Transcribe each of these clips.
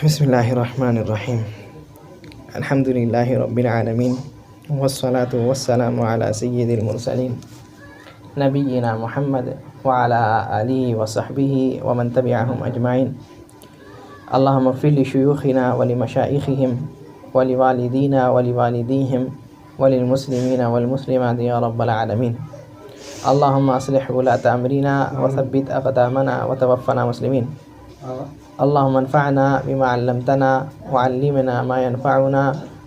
بسم اللہ الرحمن الرحیم الحمد للہ رب العالمین والصلاة والسلام علی سید المرسلین نبینا محمد وعلی آلہ وصحبہ ومن تبعہم اجمعین اللہم اغفر لشیوخنا ولمشائخہم ولوالدینا ولوالدیہم وللمسلمین والمسلمات یا رب العالمین اللہم اصلح ولاۃ امرنا وثبت اقدامنا وتوفنا مسلمین اللہم انفعنا بما علمتنا وعلمنا ما ينفعنا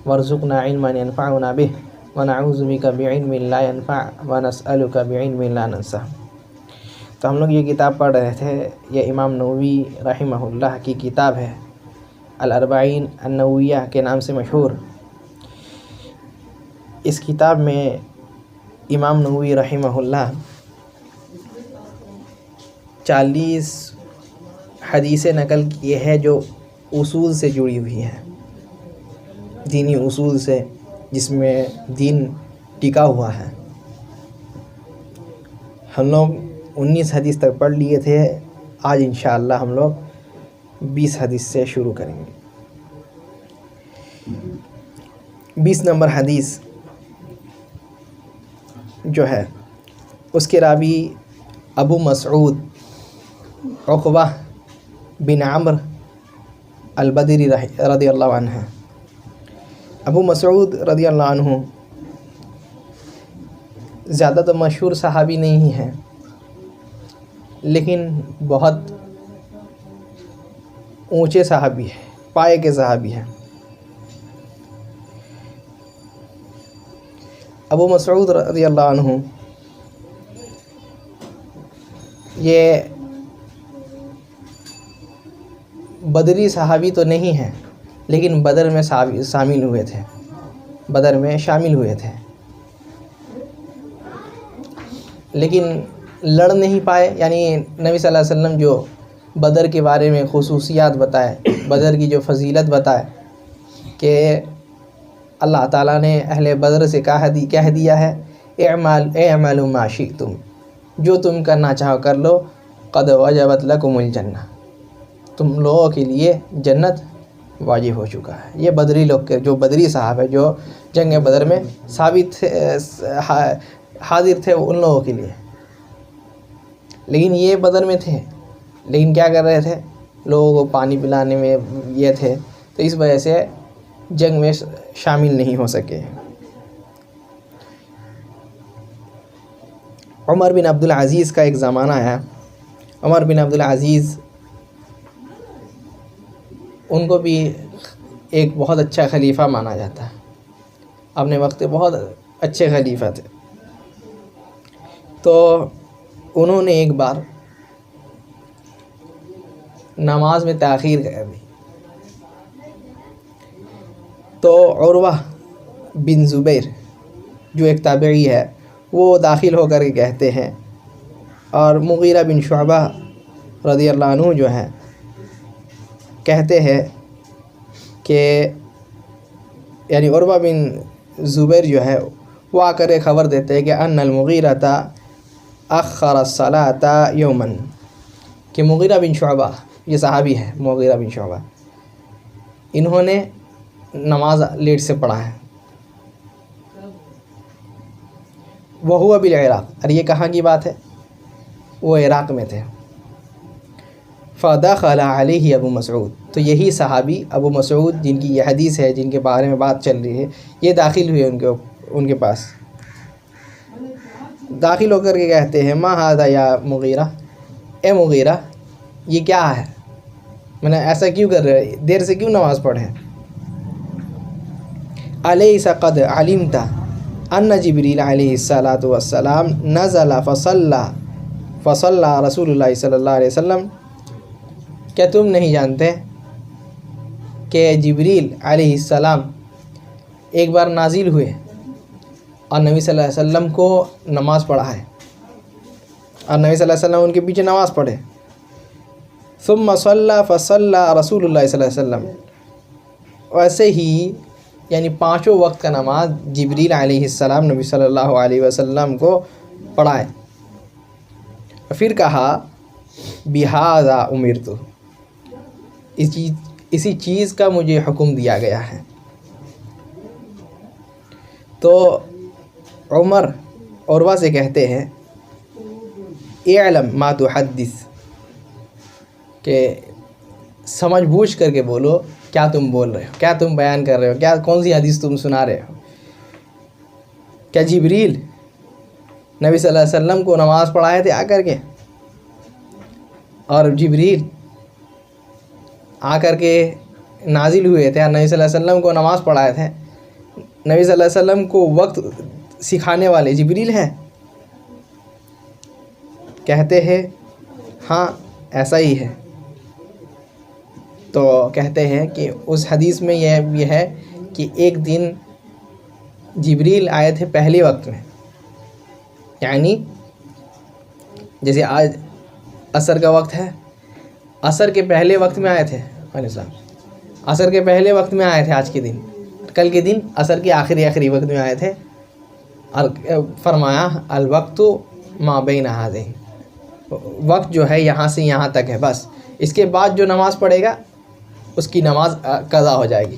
وارزقنا علما ينفعنا به ونعوذ بك بعلم لا ينفع ونسألك بعلم لا ننسى۔ تو ہم لوگ یہ کتاب پڑھ رہے تھے، یہ امام نووی رحمہ اللہ کی کتاب ہے، الاربعین النوویہ کے نام سے مشہور۔ اس کتاب میں امام نووی رحمہ اللہ 40 حدیثیں نقل کیے ہیں جو اصول سے جڑی ہوئی ہیں، دینی اصول سے، جس میں دین ٹکا ہوا ہے۔ ہم لوگ 19 حدیث تک پڑھ لیے تھے، آج انشاءاللہ ہم لوگ 20 حدیث سے شروع کریں گے۔ 20 نمبر حدیث جو ہے اس کے راوی ابو مسعود عقبہ بن عمرو البدری رضی اللہ عنہ۔ ابو مسعود رضی اللہ عنہ زیادہ تو مشہور صحابی نہیں ہیں، لیکن بہت اونچے صحابی ہیں، پائے کے صحابی ہیں۔ ابو مسعود رضی اللہ عنہ یہ بدری صحابی تو نہیں ہیں، لیکن بدر میں شامل ہوئے تھے، بدر میں شامل ہوئے تھے، لیکن لڑ نہیں پائے۔ یعنی نبی صلی اللہ علیہ وسلم جو بدر کے بارے میں خصوصیات بتائے، بدر کی جو فضیلت بتائے کہ اللہ تعالیٰ نے اہل بدر سے کہہ دیا ہے اعملوا ما شئتم، جو تم کرنا چاہو کر لو، قد وجبت لکم الجنہ، تم لوگوں کے لیے جنت واجب ہو چکا ہے۔ یہ بدری لوگ کے جو بدری صاحب ہے، جو جنگ بدر میں حاضر تھے، ان لوگوں کے لیے۔ لیکن یہ بدر میں تھے، لیکن کیا کر رہے تھے؟ لوگوں کو پانی پلانے میں یہ تھے، تو اس وجہ سے جنگ میں شامل نہیں ہو سکے۔ عمر بن عبدالعزیز کا ایک زمانہ ہے۔ عمر بن عبدالعزیز، ان کو بھی ایک بہت اچھا خلیفہ مانا جاتا ہے، اپنے وقت بہت اچھے خلیفہ تھے۔ تو انہوں نے ایک بار نماز میں تاخیر کر دی، تو عروہ بن زبیر جو ایک تابعی ہے، وہ داخل ہو کر کے کہتے ہیں، اور مغیرہ بن شعبہ رضی اللہ عنہ جو ہیں کہتے ہیں کہ یعنی عروہ بن زبیر جو ہے وہ آ کر خبر دیتے ہیں کہ ان المغیرہ اخر الصلاۃ یوما، کہ مغیرہ بن شعبہ، یہ صحابی ہے مغیرہ بن شعبہ، انہوں نے نماز لیٹ سے پڑھا ہے۔ وہو بالعراق، اور یہ کہاں کی بات ہے؟ وہ عراق میں تھے۔ فدخل علیہ ابو مسعود، تو یہی صحابی ابو مسعود جن کی یہ حدیث ہے، جن کے بارے میں بات چل رہی ہے، یہ داخل ہوئے ان کے پاس۔ داخل ہو کر کے کہتے ہیں ما ھذا یا مغیرہ، اے مغیرہ یہ کیا ہے؟ میں نے ایسا کیوں کر رہے، دیر سے کیوں نماز پڑھیں؟ الیس قد علمت ان جبریل علیہ الصلاۃ والسلام نزل فصلی رسول اللہ صلی اللہ علیہ وسلم، کیا تم نہیں جانتے کہ جبریل علیہ السلام ایک بار نازل ہوئے اور نبی صلی اللہ علیہ وسلم کو نماز پڑھا ہے، اور نبی صلی اللہ علیہ وسلم ان کے پیچھے نماز پڑھے۔ ثم صلی فصلی رسول اللہ صلی اللہ علیہ وسلم، ویسے ہی یعنی 5 وقت کا نماز جبریل علیہ السلام نبی صلی اللہ علیہ وسلم کو پڑھائے۔ پھر کہا بہذا امرت، اسی چیز کا مجھے حکم دیا گیا ہے۔ تو عمر عروہ سے کہتے ہیں اعلم ما تحدث، کہ سمجھ بوجھ کر کے بولو کیا تم بول رہے ہو، کیا تم بیان کر رہے ہو، کیا کون سی حدیث تم سنا رہے ہو۔ کیا جبریل نبی صلی اللہ علیہ وسلم کو نماز پڑھائے تھے آ کر کے؟ اور جبریل آ کر کے نازل ہوئے تھے اور نبی صلی اللہ علیہ وسلم کو نماز پڑھائے تھے؟ نبی صلی اللہ علیہ وسلم کو وقت سکھانے والے جبریل ہیں؟ کہتے ہیں ہاں ایسا ہی ہے۔ تو کہتے ہیں کہ اس حدیث میں یہ ہے کہ ایک دن جبریل آئے تھے پہلے وقت میں، یعنی جیسے آج عصر کا وقت ہے، عصر کے پہلے وقت میں آئے تھے علیہ السلام، عصر کے پہلے وقت میں آئے تھے آج کے دن، کل کے دن عصر کے آخری وقت میں آئے تھے، اور فرمایا الوقت ما بین ھذین، وقت جو ہے یہاں سے یہاں تک ہے، بس اس کے بعد جو نماز پڑھے گا اس کی نماز قضا ہو جائے گی،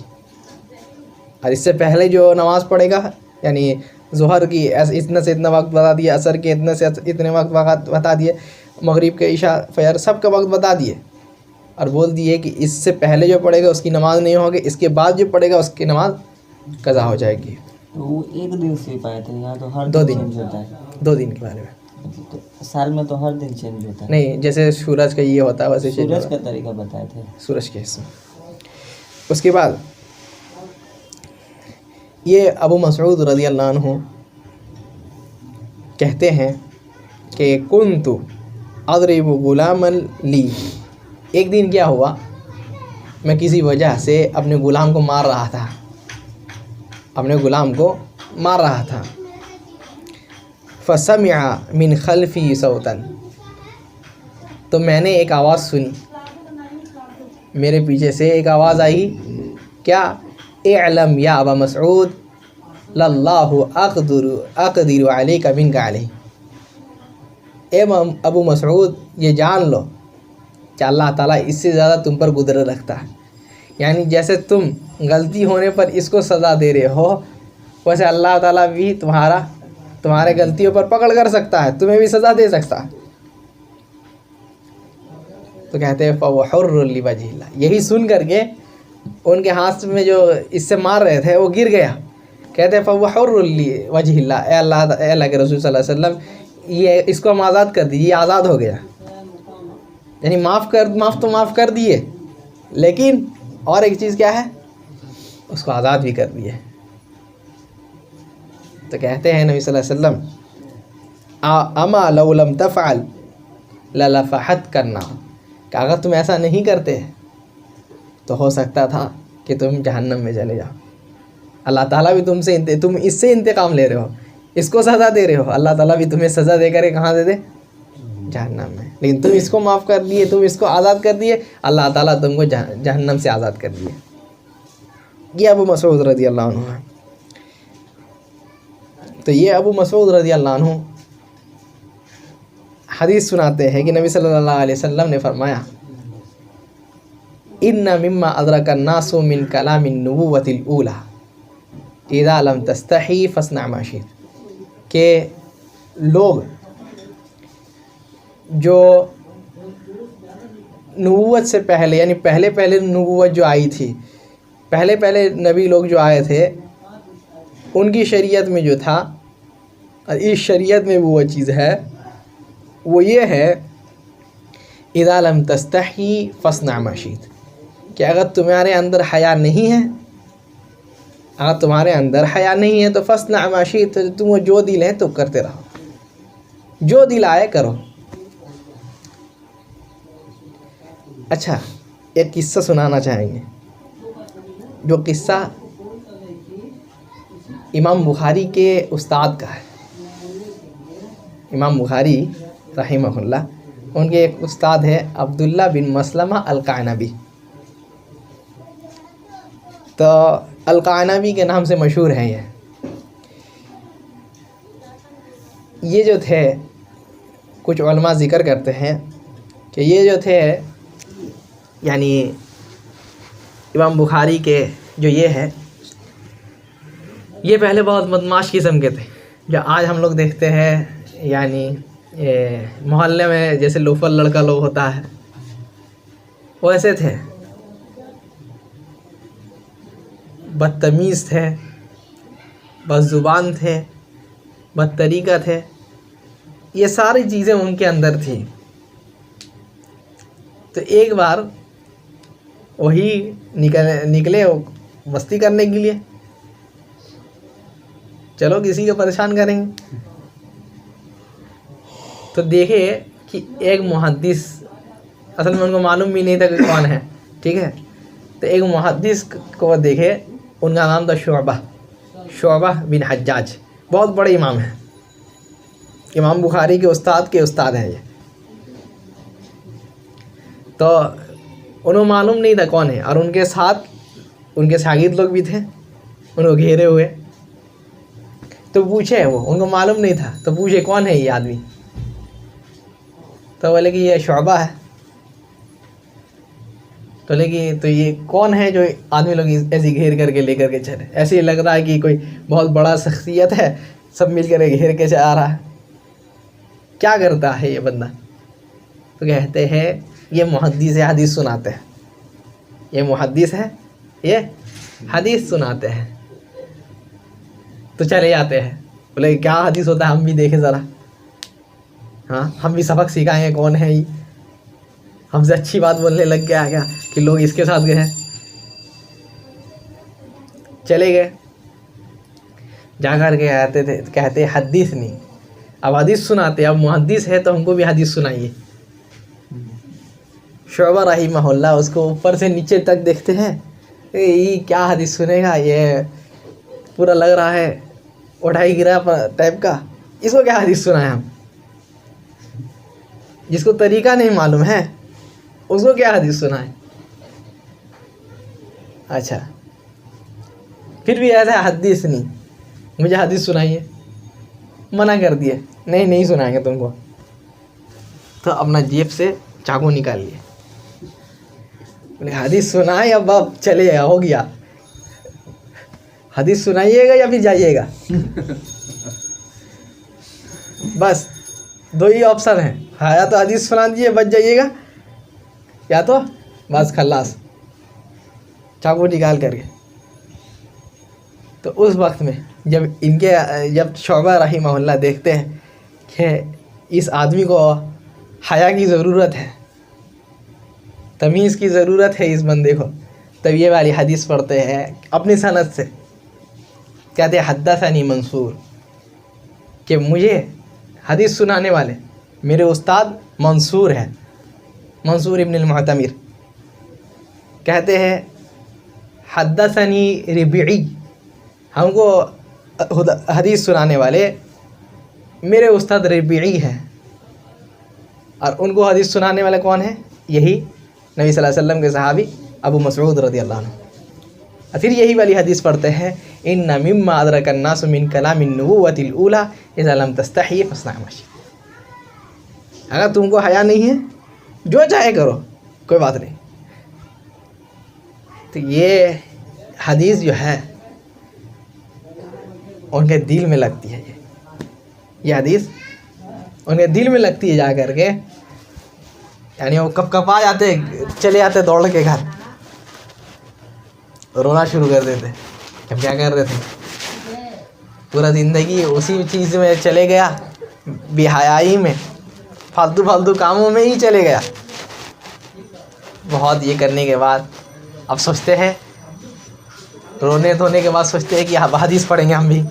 اور اس سے پہلے جو نماز پڑھے گا یعنی ظہر کی اتنا سے اتنا وقت بتا دیے، عصر کے اتنے سے اتنے وقت بتا دیے، مغرب کے عشاء فجر سب کا وقت بتا دیے، اور بول دیے کہ اس سے پہلے جو پڑھے گا اس کی نماز نہیں ہوگی، اس کے بعد جو پڑھے گا اس کی نماز قضا ہو جائے گی۔ وہ ایک دن سے پائے تھے، یہاں تو ہر 2 دن دن چینج ہوتا ہے، 2 دن کے بارے میں سال میں تو ہر دن چینج ہوتا ہے۔ نہیں، جیسے سورج کا یہ ہوتا ہے ویسے سورج کا طریقہ بتائے تھے، سورج کے حصے۔ اس کے بعد یہ ابو مسعود رضی اللہ عنہ کہتے ہیں کہ کنت اضرب غلاما لی، ایک دن کیا ہوا، میں کسی وجہ سے اپنے غلام کو مار رہا تھا، فسمع من خلفی صوتا، تو میں نے ایک آواز سنی، میرے پیچھے سے ایک آواز آئی، کیا؟ اعلم یا ابا مسعود للہ اقدر علیک منک علیہ، اے ابو مسعود یہ جان لو کہ اللہ تعالیٰ اس سے زیادہ تم پر قدرت رکھتا ہے، یعنی جیسے تم غلطی ہونے پر اس کو سزا دے رہے ہو ویسے اللہ تعالیٰ بھی تمہارے غلطیوں پر پکڑ کر سکتا ہے، تمہیں بھی سزا دے سکتا ہے۔ تو کہتے ہیں فَوَحُرٌ لِوَجْهِ اللَّهِ، یہی سن کر کے ان کے ہاتھ میں جو اس سے مار رہے تھے وہ گر گیا۔ کہتے ہیں فَوَحُرٌ لِوَجْهِ اللَّهِ، اے اللہ کے رسول صلی اللہ علیہ وسلم یہ اس کو ہم آزاد کر دیجیے، یہ آزاد ہو گیا، یعنی معاف کر دیے، لیکن اور ایک چیز کیا ہے، اس کو آزاد بھی کر دیے۔ تو کہتے ہیں نبی صلی اللہ علیہ وسلم اما لو لم تفعل للفحتک النار، کہ اگر تم ایسا نہیں کرتے تو ہو سکتا تھا کہ تم جہنم میں چلے جاؤ، اللہ تعالیٰ بھی تم اس سے انتقام لے رہے ہو، اس کو سزا دے رہے ہو، اللہ تعالیٰ بھی تمہیں سزا دے کر کہاں دے جہنم میں، لیکن تم اس کو معاف کر دیے، تم اس کو آزاد کر دیے، اللہ تعالیٰ تم کو جہنم سے آزاد کر دیے۔ یہ ابو مسعود رضی اللہ عنہ ہے۔ تو یہ ابو مسعود رضی اللہ عنہ حدیث سناتے ہیں کہ نبی صلی اللہ علیہ وسلم نے فرمایا ان مما ادرک الناس من کلام النبوۃ الاولی اذا لم تستحی فاصنع ما شئت، کہ لوگ جو نبوت سے پہلے یعنی پہلے نبوت جو آئی تھی، پہلے نبی لوگ جو آئے تھے ان کی شریعت میں جو تھا، اور اس شریعت میں وہ چیز ہے، وہ یہ ہے اذا لم تستحی فاصنع ما شئت، کہ اگر تمہارے اندر حیا نہیں ہے، تو فاصنع ما شئت، تم جو دل ہے تو کرتے رہو، جو دل آئے کرو۔ اچھا، ایک قصہ سنانا چاہیں گے، جو قصہ امام بخاری کے استاد کا ہے۔ امام بخاری رحمہ اللہ، ان کے ایک استاد ہے عبداللہ بن مسلمہ القعنبی، تو القعنبی کے نام سے مشہور ہیں یہ جو تھے، کچھ علماء ذکر کرتے ہیں کہ یہ جو تھے یعنی امام بخاری کے جو یہ ہے، یہ پہلے بہت بدمعاش قسم کے تھے، جو آج ہم لوگ دیکھتے ہیں، یعنی محلے میں جیسے لوفر لڑکا لوگ ہوتا ہے وہ ایسے تھے، بدتمیز تھے، بد زبان تھے، بد طریقہ تھے، یہ ساری چیزیں ان کے اندر تھیں۔ تو ایک بار وہی نکلے مستی کرنے کے لیے، چلو کسی کو پریشان کریں گے، تو دیکھے کہ ایک محدث، اصل میں ان کو معلوم بھی نہیں تھا کہ کون ہے، ٹھیک ہے، تو ایک محدث کو دیکھے، ان کا نام تھا شعبہ بن حجاج، بہت بڑے امام ہیں، امام بخاری کے استاد ہیں یہ، تو انہوں معلوم نہیں تھا کون ہے، اور ان کے ساتھ ان کے شاگرد لوگ بھی تھے، ان کو گھیرے ہوئے، تو پوچھے، وہ ان کو معلوم نہیں تھا، تو پوچھے کون ہے یہ آدمی، تو بولے کہ یہ شعبہ ہے، تو لے کہ تو یہ کون ہے جو آدمی لوگ ایسی گھیر کر کے لے کر کے چلے، ایسے ہی لگ رہا ہے کہ کوئی بہت بڑا شخصیت ہے، سب مل کر گھیر کے آ رہا ہے، کیا کرتا ہے یہ بندہ؟ تو کہتے ہیں یہ محدث حدیث سناتے ہیں، یہ محدث ہے، یہ حدیث سناتے ہیں، تو چلے جاتے ہیں، بولے کیا حدیث ہوتا ہے ہم بھی دیکھیں ذرا، ہاں ہم بھی سبق سکھائیں کون ہے یہ، ہم سے اچھی بات بولنے لگ گیا کیا کہ لوگ اس کے ساتھ گئے، چلے گئے، جا کر کے آتے تھے، کہتے حدیث نہیں، اب حدیث سناتے، اب محدث ہے تو ہم کو بھی حدیث سنائیے۔ شعبہ رحمہ اللہ اس کو اوپر سے نیچے تک دیکھتے ہیں، یہ کیا حدیث سنے گا، یہ پورا لگ رہا ہے اٹھائی گرا ٹائپ کا، اس کو کیا حدیث سنائیں ہم، جس کو طریقہ نہیں معلوم ہے اس کو کیا حدیث سنائیں۔ اچھا پھر بھی ایسا حدیث نہیں، مجھے حدیث سنائیے، منع کر دیے، نہیں سنائیں گے تم کو، تو اپنا جیب سے چاقو نکال لیے، بولے حدیث سنائے، اب چلے گا، ہو گیا، حدیث سنائیے گا یا پھر جائیے گا، بس دو ہی آپشن ہیں، یا تو حدیث سنا دیجیے بچ جائیے گا، یا تو بس خلاص، چاقو نکال کر کے۔ تو اس وقت میں جب شعبہ رحمہ اللہ دیکھتے ہیں کہ اس آدمی کو حیا کی ضرورت ہے، تمیز کی ضرورت ہے اس بندے کو، تب یہ والی حدیث پڑھتے ہیں اپنی سند سے، کہتے ہیں حدثنی منصور، کہ مجھے حدیث سنانے والے میرے استاد منصور ہے، منصور ابن المعتمر، کہتے ہیں حدثنی ربعی، ہم کو حدیث سنانے والے میرے استاد ربعی ہیں، اور ان کو حدیث سنانے والے کون ہیں؟ یہی نبی صلی اللہ علیہ وسلم کے صحابی ابو مسعود رضی اللہ عنہ۔ اور پھر یہی والی حدیث پڑھتے ہیں ان مما ادرک الناس من کلام النبوۃ الاولی اذا لم تستحی فاصنع ما شئت، اگر تم کو حیا نہیں ہے جو چاہے کرو، کوئی بات نہیں۔ تو یہ حدیث جو ہے ان کے دل میں لگتی ہے، یہ حدیث ان کے دل میں لگتی ہے، جا کر کے یعنی وہ کب آ جاتے، چلے جاتے دوڑ کے گھر، رونا شروع کر دیتے، ہم کیا کر رہے تھے، پورا زندگی اسی چیز میں چلے گیا، بے حیائی میں، فالتو کاموں میں ہی چلے گیا۔ بہت یہ کرنے کے بعد اب سوچتے ہیں، رونے دھونے کے بعد سوچتے ہیں کہ اب حدیث پڑھیں گے، ہم بھی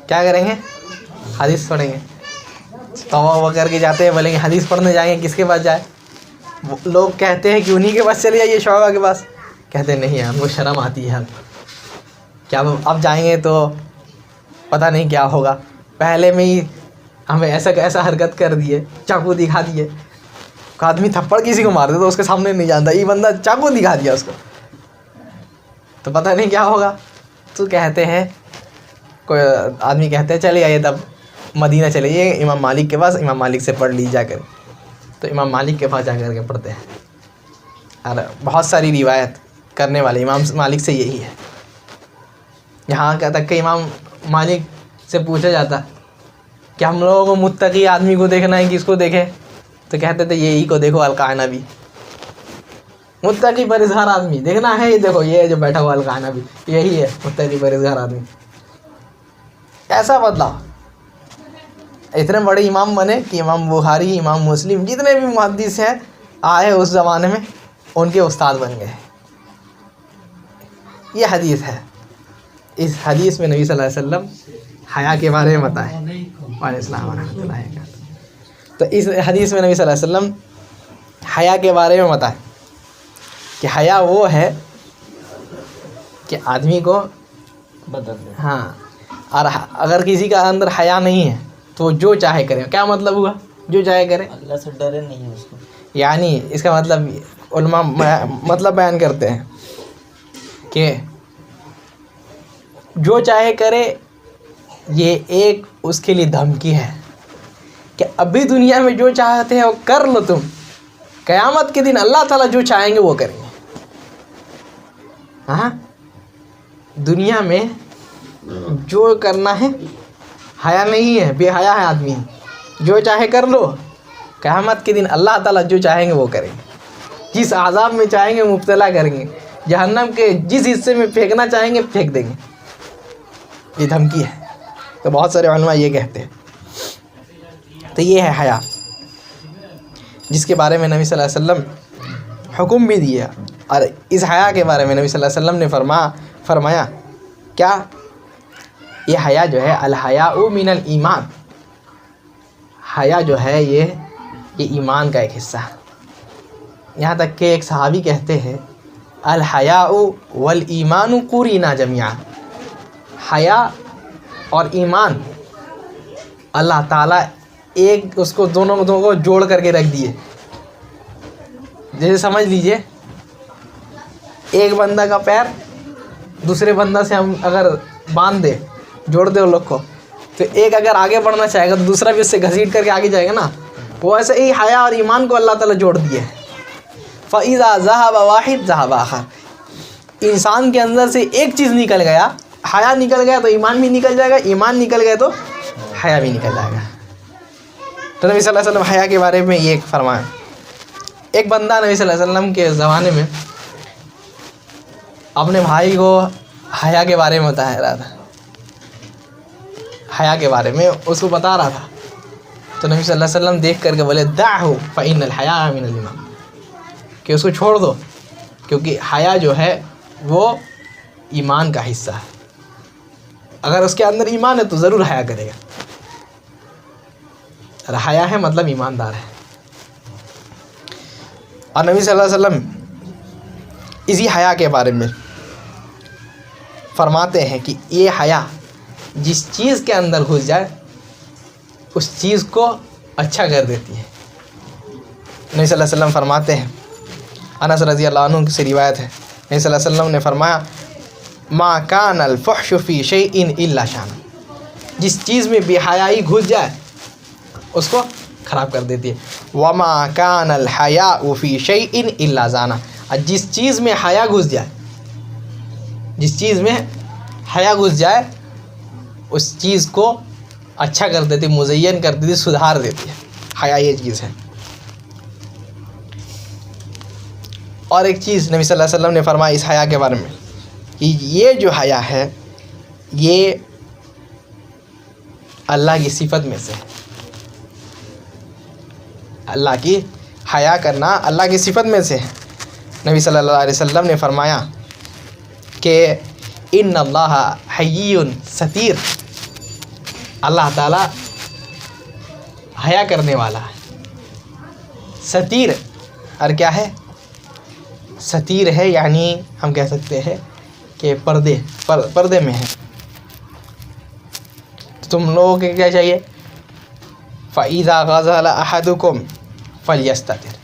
کیا کریں گے، حدیث پڑھیں گے، توبہ کر کے جاتے ہیں، بولیں گے حدیث پڑھنے جائیں گے، کس کے پاس جائے، لوگ کہتے ہیں کہ انہی کے پاس چلے جائیے، شعبہ کے پاس، کہتے ہیں نہیں ہم کو شرم آتی ہے، کیا اب جائیں گے تو پتہ نہیں کیا ہوگا، پہلے میں ہی ہمیں ایسا حرکت کر دیے، چاقو دکھا دیے، آدمی تھپڑ کسی کو مار دے تو اس کے سامنے نہیں جانتا، یہ بندہ چاقو دکھا دیا اس کو، تو پتہ نہیں کیا ہوگا۔ تو کہتے ہیں، کوئی آدمی کہتے ہیں چلے آئیے، تب مدینہ چلے جائیے امام مالک کے پاس، امام مالک سے پڑھ لی جا کر، تو امام مالک کے پاس جا کر کے پڑھتے ہیں، اور بہت ساری روایت کرنے والے امام مالک سے یہی ہے. یہاں تک کہ امام مالک سے پوچھا جاتا کہ ہم لوگوں کو متقی آدمی کو دیکھنا ہے کس کو دیکھے, تو کہتے تھے یہی کو دیکھو القعنبی. متقی پرہیزگار آدمی دیکھنا ہے, یہ دیکھو یہ جو بیٹھا ہوا القعنبی یہی ہے متقی پرہیزگار آدمی. ایسا بدلا, اتنے بڑے امام بنے کہ امام بخاری, امام مسلم, جتنے بھی محدث ہیں آئے اس زمانے میں ان کے استاد بن گئے. یہ حدیث ہے. اس حدیث میں نبی صلی اللہ علیہ وسلم حیا کے بارے میں بتائے. وعلیکم السلام ورحمۃ اللہ وبرکاتہ. تو اس حدیث میں نبی صلی اللہ علیہ وسلم حیا کے بارے میں بتائے کہ حیا وہ ہے کہ آدمی کو بدل دے. ہاں, اور اگر کسی کا اندر حیا نہیں ہے تو وہ جو چاہے کرے. کیا مطلب ہوا جو چاہے کرے؟ اللہ سے ڈرے نہیں ہے اس کو. یعنی اس کا مطلب علماء مطلب بیان کرتے ہیں کہ جو چاہے کرے, یہ ایک اس کے لیے دھمکی ہے کہ ابھی دنیا میں جو چاہتے ہیں وہ کر لو تم, قیامت کے دن اللہ تعالیٰ جو چاہیں گے وہ کریں گے. ہاں, دنیا میں جو کرنا ہے حیا نہیں ہے, بے حیا ہے آدمی, جو چاہے کر لو, قیامت کے دن اللہ تعالیٰ جو چاہیں گے وہ کریں گے. جس عذاب میں چاہیں گے مبتلا کریں گے, جہنم کے جس حصے میں پھینکنا چاہیں گے پھینک دیں گے. یہ دھمکی ہے. تو بہت سارے علماء یہ کہتے ہیں. تو یہ ہے حیا, جس کے بارے میں نبی صلی اللہ علیہ وسلم حکم بھی دیا. اور اس حیا کے بارے میں نبی صلی اللہ علیہ وسلم نے فرمایا کیا, یہ حیا جو ہے الحیاء من الایمان, حیا جو ہے یہ ایمان کا ایک حصہ ہے. یہاں تک کہ ایک صحابی کہتے ہیں الحیاء والایمان قرینا جميعا, حیا اور ایمان اللہ تعالیٰ ایک اس کو دونوں کو جوڑ کر کے رکھ دیے. جیسے سمجھ لیجئے ایک بندہ کا پیر دوسرے بندہ سے ہم اگر باندھ دے, جوڑ دے ان لوگ کو, تو ایک اگر آگے بڑھنا چاہے گا تو دوسرا بھی اس سے گھسیٹ کر کے آگے جائے گا نا. وہ ایسے ہی حیا اور ایمان کو اللہ تعالیٰ جوڑ دیے. فَإِذَا ذَهَبَ وَاحِدٌ ذَهَبَ آخَرُ, انسان کے اندر سے ایک چیز نکل گیا, حیا نکل گیا تو ایمان بھی نکل جائے گا, ایمان نکل گیا تو حیا بھی نکل جائے گا. تو نبی صلی اللہ علیہ وسلم حیا کے بارے میں یہ فرمایا. ایک بندہ نبی صلی اللہ علیہ وسلم کے زمانے میں اپنے بھائی کو حیا کے بارے میں بتا رہا تھا, حیا کے بارے میں اس کو بتا رہا تھا. تو نبی صلی اللہ علیہ وسلم دیکھ کر کے بولے دعہ فإن الحیاء من الایمان, کہ اس کو چھوڑ دو کیونکہ حیا جو ہے وہ ایمان کا حصہ ہے. اگر اس کے اندر ایمان ہے تو ضرور حیا کرے گا. اور حیا ہے مطلب ایماندار ہے. اور نبی صلی اللہ علیہ وسلم اسی حیا کے بارے میں فرماتے ہیں کہ یہ حیا جس چیز کے اندر گھس جائے اس چیز کو اچھا کر دیتی ہے. نبی صلی اللہ علیہ وسلم فرماتے ہیں, انس رضی اللہ عنہ سے روایت ہے, نبی صلی اللہ علیہ وسلم نے فرمایا ما کان الفحش فی شیء الا شان, جس چیز میں بے حیائی گھس جائے اس کو خراب کر دیتی ہے. وما کان الحیاء فی شیء الا زانا, اور جس چیز میں حیا گھس جائے, جس چیز میں حیا گھس جائے اس چیز کو اچھا کر دیتی, مزین کر دیتی, سدھار دیتی ہے. حیا یہ چیز ہے. اور ایک چیز نبی صلی اللہ علیہ وسلم نے فرمایا اس حیا کے بارے میں کہ یہ جو حیا ہے یہ اللہ کی صفت میں سے, اللہ کی حیا کرنا اللہ کی صفت میں سے. نبی صلی اللہ علیہ وسلم نے فرمایا کہ ان اللہ حی ستیر, اللہ تعالیٰ حیا کرنے والا ہے. ستیر اور کیا ہے, ستیر ہے یعنی ہم کہہ سکتے ہیں کہ پردے میں ہے. تم لوگوں کے کیا چاہیے, فَإِذَا غَسَلَ أَحَدُكُمْ فَلْيَسْتَتِرْ,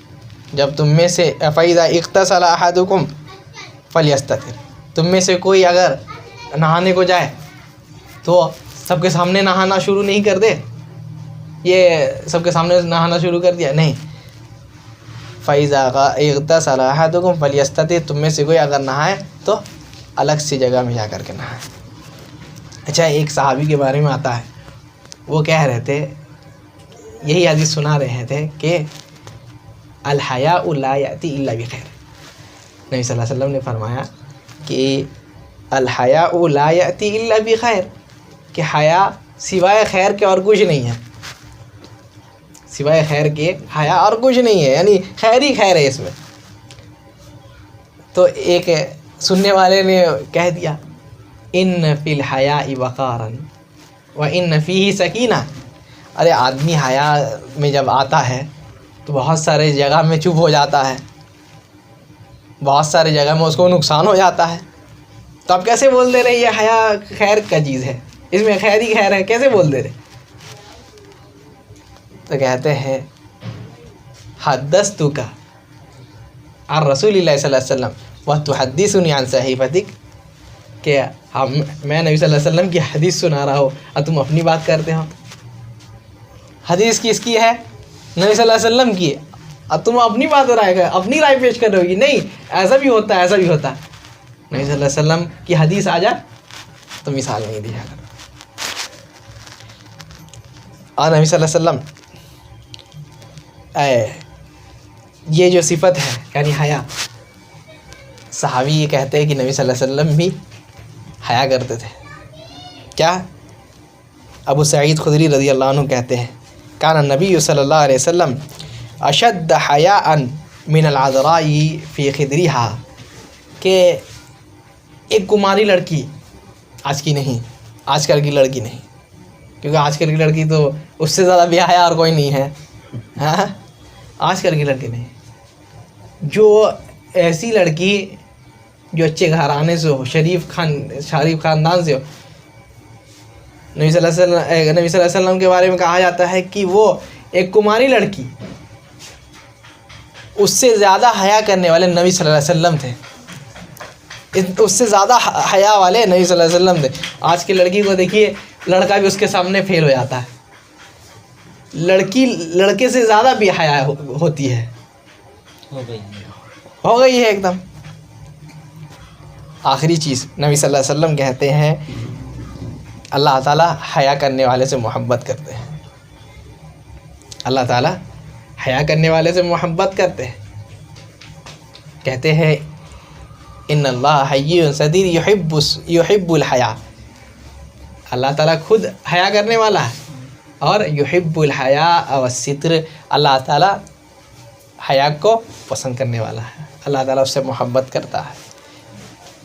جب تم میں سے فَإِذَا اغْتَسَلَ أَحَدُكُمْ فَلْيَسْتَتِرْ, تم میں سے کوئی اگر نہانے کو جائے تو سب کے سامنے نہانا شروع نہیں کر دے, یہ سب کے سامنے نہانا شروع کر دیا نہیں. فَإِذَا اغْتَسَلَ أَحَدُكُمْ فَلْيَسْتَتِرْ، تم میں سے کوئی اگر نہائے تو الگ سی جگہ میں جا کر کے نہائے۔ اچھا، ایک صحابی کے بارے میں آتا ہے، وہ کہہ رہے تھے، یہی حدیث سنا رہے تھے کہ الحیاء لا یأتی الا بخیر۔ نبی صلی اللہ علیہ وسلم نے فرمایا کہ الحیاء لا یأتی الا بخیر، کہ حیا سوائے خیر کے اور کچھ نہیں ہے، سوائے خیر کے حیا اور کچھ نہیں ہے، یعنی خیر ہی خیر ہے اس میں۔ تو ایک سننے والے نے کہہ دیا ان فی الحیاء وقارا وان فیہ سکینہ، ارے آدمی حیا میں جب آتا ہے تو بہت سارے جگہ میں چپ ہو جاتا ہے، بہت سارے جگہ میں اس کو نقصان ہو جاتا ہے، تو آپ کیسے بول دے رہے یہ حیا خیر کا چیز ہے، اس میں خیر ہی خیر ہے، کیسے بول دے رہے؟ تو کہتے ہیں حدثتک عن رسول اللہ صلی اللہ علیہ وسلم وتحدثنی عن صحیفتک، کہ میں نبی صلی اللہ علیہ وسلم کی حدیث سنا رہا ہوں اور تم اپنی بات کرتے ہو۔ حدیث کس کی ہے؟ نبی صلی اللہ علیہ وسلم کی، اور تم اپنی بات اپنی رائے پیش کر رہے ہو کہ نہیں ایسا بھی ہوتا ہے، ایسا بھی ہوتا ہے۔ نبی صلی اللہ علیہ وسلم کی حدیث آ جائے تو مثال نہیں دیا کرو۔ اور نبی صلی اللہ علیہ وسلم یہ جو صفت ہے یعنی حیا، صحابی یہ کہتے ہیں کہ نبی صلی اللہ علیہ وسلم بھی حیا کرتے تھے۔ کیا؟ ابو سعید خدری رضی اللہ عنہ کہتے ہیں کان النبی صلی اللہ علیہ وسلم اشد حیاء من العذراء فی خدریہا، کہ ایک کماری لڑکی، آج کی نہیں، آج کل کی لڑکی نہیں، کیونکہ آج کل کی لڑکی تو اس سے زیادہ بے حیا اور کوئی نہیں ہے، ہاں آج کل کی لڑکی نہیں، جو ایسی لڑکی جو اچھے گھرانے سے ہو، شریف خاندان سے ہو، نبی صلی اللہ علیہ وسلم کے بارے میں کہا جاتا ہے کہ وہ ایک کماری لڑکی، اس سے زیادہ حیا کرنے والے نبی صلی اللہ علیہ وسلم تھے، اس سے زیادہ حیا والے نبی صلی اللہ علیہ وسلم تھے۔ آج کی لڑکی کو دیکھیے، لڑکا بھی اس کے سامنے فیل ہو جاتا ہے، لڑکی لڑکے سے زیادہ بھی حیا ہوتی ہے، ہو گئی ہے ایک دم۔ آخری چیز نبی صلی اللہ علیہ وسلم کہتے ہیں اللہ تعالیٰ حیا کرنے والے سے محبت کرتے ہیں، اللہ تعالیٰ حیا کرنے والے سے محبت کرتے ہیں۔ کہتے ہیں ان اللہ حی صدیر یحب الحیا، اللہ تعالیٰ خود حیا کرنے والا ہے، اور یحب الحیا والستر، اللہ تعالیٰ حیا کو پسند کرنے والا ہے، اللہ تعالیٰ اس سے محبت کرتا ہے۔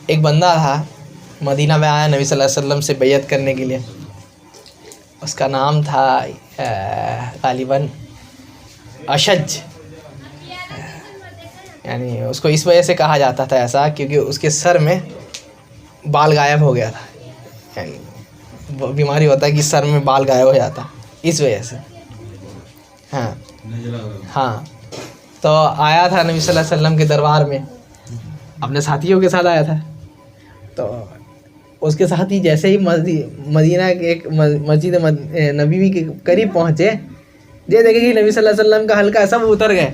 ایک بندہ تھا مدینہ میں آیا نبی صلی اللہ علیہ وسلم سے بیعت کرنے کے لیے، اس کا نام تھا غالباً اشج، یعنی اس کو اس وجہ سے کہا جاتا تھا ایسا کیونکہ اس کے سر میں بال غائب ہو گیا تھا، یعنی بیماری ہوتا ہے کہ سر میں بال غائب ہو جاتا، اس وجہ سے۔ ہاں تو آیا تھا نبی صلی اللہ علیہ وسلم کے دربار میں، اپنے ساتھیوں کے ساتھ آیا تھا، تو اس کے ساتھ ہی جیسے ہی مدینہ کے ایک مسجد نبوی کے قریب پہنچے، یہ دیکھیں کہ نبی صلی اللہ علیہ وسلم کا حلقہ سب اتر گئے،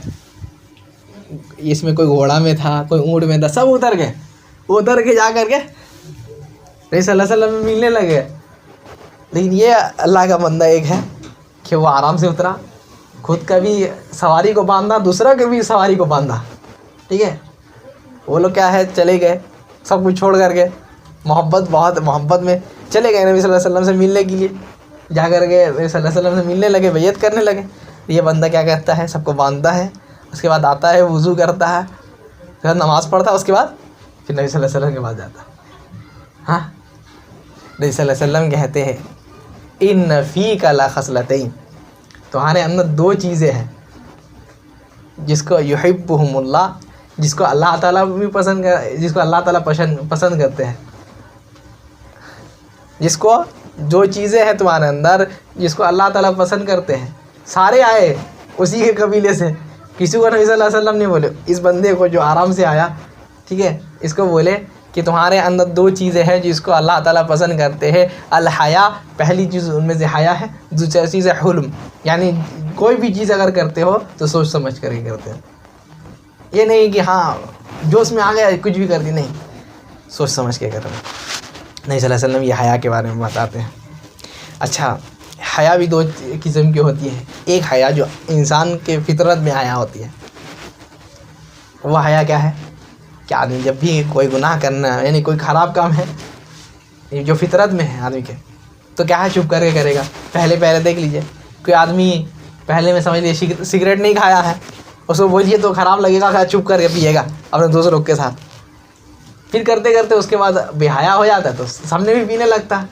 اس میں کوئی گھوڑا میں تھا، کوئی اونٹ میں تھا، سب اتر گئے، اتر کے جا کر کے نبی صلی اللہ علیہ وسلم میں ملنے لگے۔ لیکن یہ اللہ کا بندہ ایک ہے کہ وہ آرام سے اترا، خود کا بھی سواری کو باندھا، دوسرا کے بھی سواری کو باندھا، ٹھیک ہے۔ وہ لوگ کیا ہے چلے گئے سب کچھ چھوڑ کر کے، بہت محبت میں چلے گئے نبی صلی اللہ علیہ وسلم سے ملنے کے لیے، جا کر کے نبی صلی اللہ علیہ وسلم سے ملنے لگے، بیعت کرنے لگے۔ یہ بندہ کیا کرتا ہے، سب کو باندھتا ہے، اس کے بعد آتا ہے وضو کرتا ہے، پھر نماز پڑھتا ہے، اس کے بعد پھر نبی صلی اللہ علیہ وسلم کے پاس جاتا ہے۔ ہاں نبی صلی اللہ علیہ وسلم کہتے ہیں ان فیک لخصلتین، تمہارے اندر دو چیزیں ہیں جس کو یحبہم اللہ، جس کو اللہ تعالیٰ بھی پسند جس کو اللہ تعالیٰ پسند کرتے ہیں، جس کو جو چیزیں ہیں تمہارے اندر جس کو اللہ تعالیٰ پسند کرتے ہیں، سارے آئے اسی کے قبیلے سے، کسی کو نبی صلی اللہ علیہ وسلم نہیں بولے، اس بندے کو جو آرام سے آیا، ٹھیک ہے، اس کو بولے کہ تمہارے اندر دو چیزیں ہیں جس کو اللہ تعالیٰ پسند کرتے ہیں، الحیا، پہلی چیز ان میں سے حیا ہے، دوسری چیز ہے حلم، یعنی کوئی بھی چیز اگر کرتے ہو تو سوچ سمجھ کر کے کرتے ہو، یہ نہیں کہ ہاں جوش میں آ گیا کچھ بھی کر دی، نہیں، سوچ سمجھ کے کرنا۔ نبی صلی اللہ علیہ وسلم یہ حیا کے بارے میں بتاتے ہیں۔ اچھا، حیا بھی دو قسم کی ہوتی ہے۔ ایک حیا جو انسان کے فطرت میں حیا ہوتی ہے، وہ حیا کیا ہے کہ آدمی جب بھی کوئی گناہ کرنا ہے، یعنی کوئی خراب کام ہے جو فطرت میں ہے آدمی کے، تو کیا ہے چھپ کر کے کرے گا۔ پہلے دیکھ لیجئے، کوئی آدمی پہلے میں سمجھ لیجیے سگریٹ نہیں کھایا ہے، اس کو بولیے تو خراب لگے گا، چھپ کر کے پیے گا اپنے دوسروں کے ساتھ، پھر کرتے کرتے اس کے بعد بے حیا ہو جاتا ہے تو سامنے بھی پینے لگتا ہے،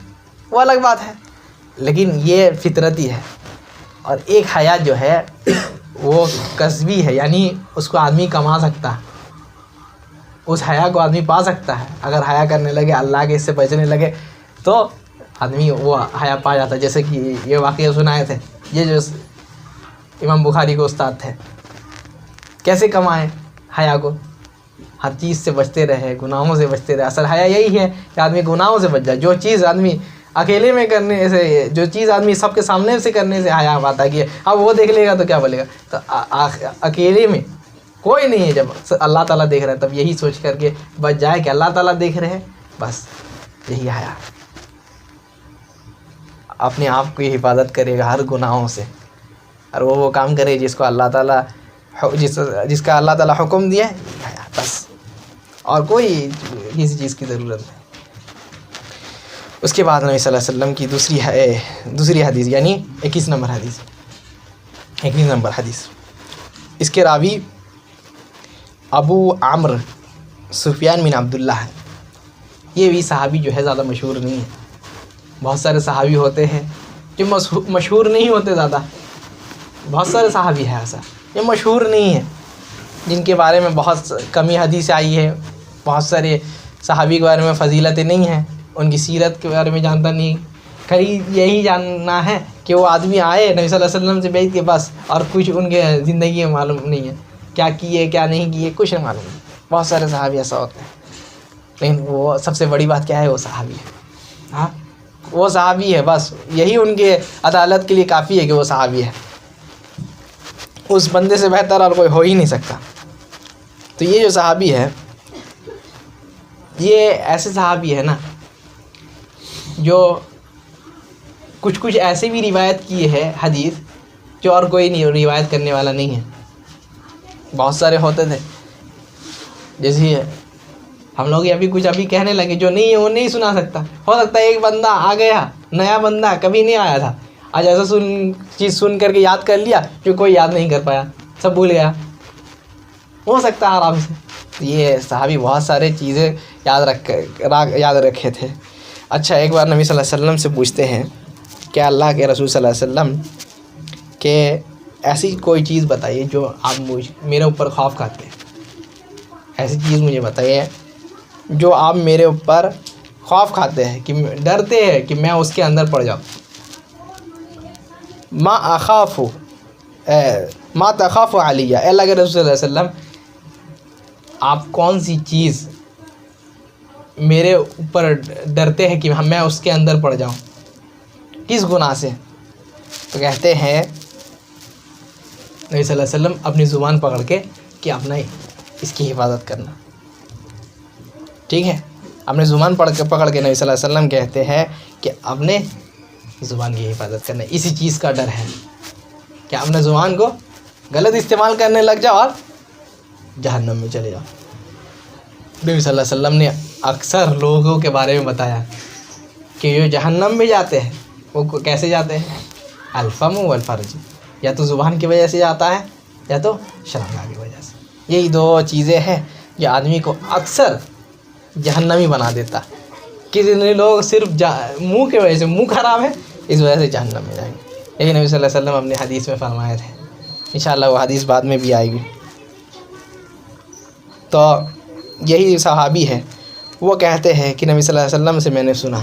وہ الگ بات ہے، لیکن یہ فطرتی ہے۔ اور ایک حیا جو ہے وہ کسبی ہے، یعنی اس کو آدمی کما سکتا ہے، اس حیا کو آدمی پا سکتا ہے۔ اگر حیا کرنے لگے، اللہ کے اس سے بچنے لگے تو آدمی وہ حیا پا جاتا ہے۔ جیسے کہ یہ واقعہ سنائے تھے، یہ جو امام بخاری کو استاد تھے، کیسے کمائے حیا کو؟ ہر چیز سے بچتے رہے، گناہوں سے بچتے رہے۔ اصل حیا یہی ہے کہ آدمی گناہوں سے بچ جائے۔ جو چیز آدمی اکیلے میں کرنے سے، جو چیز آدمی سب کے سامنے سے کرنے سے حیا پاتا ہے کہ اب وہ دیکھ لے گا تو کیا بولے گا، تو اکیلے میں کوئی نہیں ہے، جب اللہ تعالیٰ دیکھ رہا ہے تب یہی سوچ کر کے بچ جائے کہ اللہ تعالیٰ دیکھ رہے ہیں، بس یہی حیا۔ اپنے آپ کی حفاظت کرے گا ہر گناہوں سے، اور وہ کام کرے جس کو اللہ تعالیٰ جس کا اللہ تعالیٰ حکم دیا ہے، بس، اور کوئی کسی چیز کی ضرورت نہیں۔ اس کے بعد نبی صلی اللہ علیہ وسلم کی دوسری حدیث، یعنی 21 نمبر حدیث، اس کے راوی ابو عمرو سفیان بن عبداللہ ہے۔ یہ بھی صحابی جو ہے زیادہ مشہور نہیں ہے۔ بہت سارے صحابی ہوتے ہیں جو مشہور نہیں ہوتے زیادہ، بہت سارے صحابی ہیں ایسا یہ مشہور نہیں ہے، جن کے بارے میں بہت کمی حدیث آئی ہے۔ بہت سارے صحابی کے بارے میں فضیلتیں نہیں ہیں، ان کی سیرت کے بارے میں جانتا نہیں، کہیں یہی جاننا ہے کہ وہ آدمی آئے نبی صلی اللہ علیہ وسلم سے بیعت کے بس، اور کچھ ان کے زندگی میں معلوم نہیں ہے، کیا کیے کیا نہیں کیے کچھ نہیں معلوم نہیں۔ بہت سارے صحابی ایسا ہوتے ہیں، لیکن وہ سب سے بڑی بات کیا ہے، وہ صحابی ہے۔ ہاں، وہ صحابی ہے، بس یہی ان کے عدالت کے لیے کافی ہے کہ وہ صحابی ہے۔ اس بندے سے بہتر اور کوئی ہو ہی نہیں سکتا۔ تو یہ جو صحابی ہے، یہ ایسے صحابی ہے نا جو کچھ ایسے بھی روایت کی ہے حدیث جو اور کوئی نہیں روایت کرنے والا نہیں ہے۔ بہت سارے ہوتے تھے، جیسے ہم لوگ ابھی کہنے لگے، جو نہیں ہے وہ نہیں سنا سکتا۔ ہو سکتا ہے ایک بندہ آ گیا، نیا بندہ کبھی نہیں آیا تھا، آج ایسا چیز سن کر کے یاد کر لیا جو کوئی یاد نہیں کر پایا، سب بھول گیا، ہو سکتا ہے آرام سے۔ یہ صحابی بہت سارے چیزیں یاد رکھے تھے۔ اچھا، ایک بار نبی صلی اللہ علیہ وسلم سے پوچھتے ہیں کہ اللہ کے رسول صلی اللہ علیہ وسلم کہ ایسی کوئی چیز بتائیے جو آپ میرے اوپر خوف کھاتے ہیں، ایسی چیز مجھے بتائیے جو آپ میرے اوپر خوف کھاتے ہیں، کہ ڈرتے ہیں کہ میں اس کے اندر پڑ جاؤں۔ ما تخاف علیہ، اے اللہ کے رسول صلی اللہ علیہ وسلم آپ کون سی چیز میرے اوپر ڈرتے ہیں کہ میں اس کے اندر پڑ جاؤں، کس گناہ سے؟ تو کہتے ہیں نبی صلی اللہ علیہ وسلم اپنی زبان پکڑ کے کہ اپنا اس کی حفاظت کرنا، ٹھیک ہے، اپنے زبان پکڑ کے نبی صلی اللہ علیہ وسلم کہتے ہیں کہ اپنے زبان کی حفاظت کرنا۔ اسی چیز کا ڈر ہے کہ اپنے زبان کو غلط استعمال کرنے لگ جاؤ اور جہنم میں چلے جاؤ۔ نبی صلی اللہ علیہ وسلم نے اکثر لوگوں کے بارے میں بتایا کہ یہ جہنم میں جاتے ہیں، وہ کیسے جاتے ہیں؟ الفم والفرج، یا تو زبان کی وجہ سے جاتا ہے یا تو شرمگاہ کی وجہ سے۔ یہی دو چیزیں ہیں جو آدمی کو اکثر جہنمی بنا دیتا ہے۔ کتنے لوگ صرف منہ کی وجہ سے، منہ خراب ہے اس وجہ سے جہنم میں جائیں گے، لیکن نبی صلی اللہ علیہ وسلم اپنے حدیث میں فرمائے تھے، انشاءاللہ وہ حدیث بعد میں بھی آئے گی۔ تو یہی صحابی ہے، وہ کہتے ہیں کہ نبی صلی اللہ علیہ وسلم سے میں نے سنا،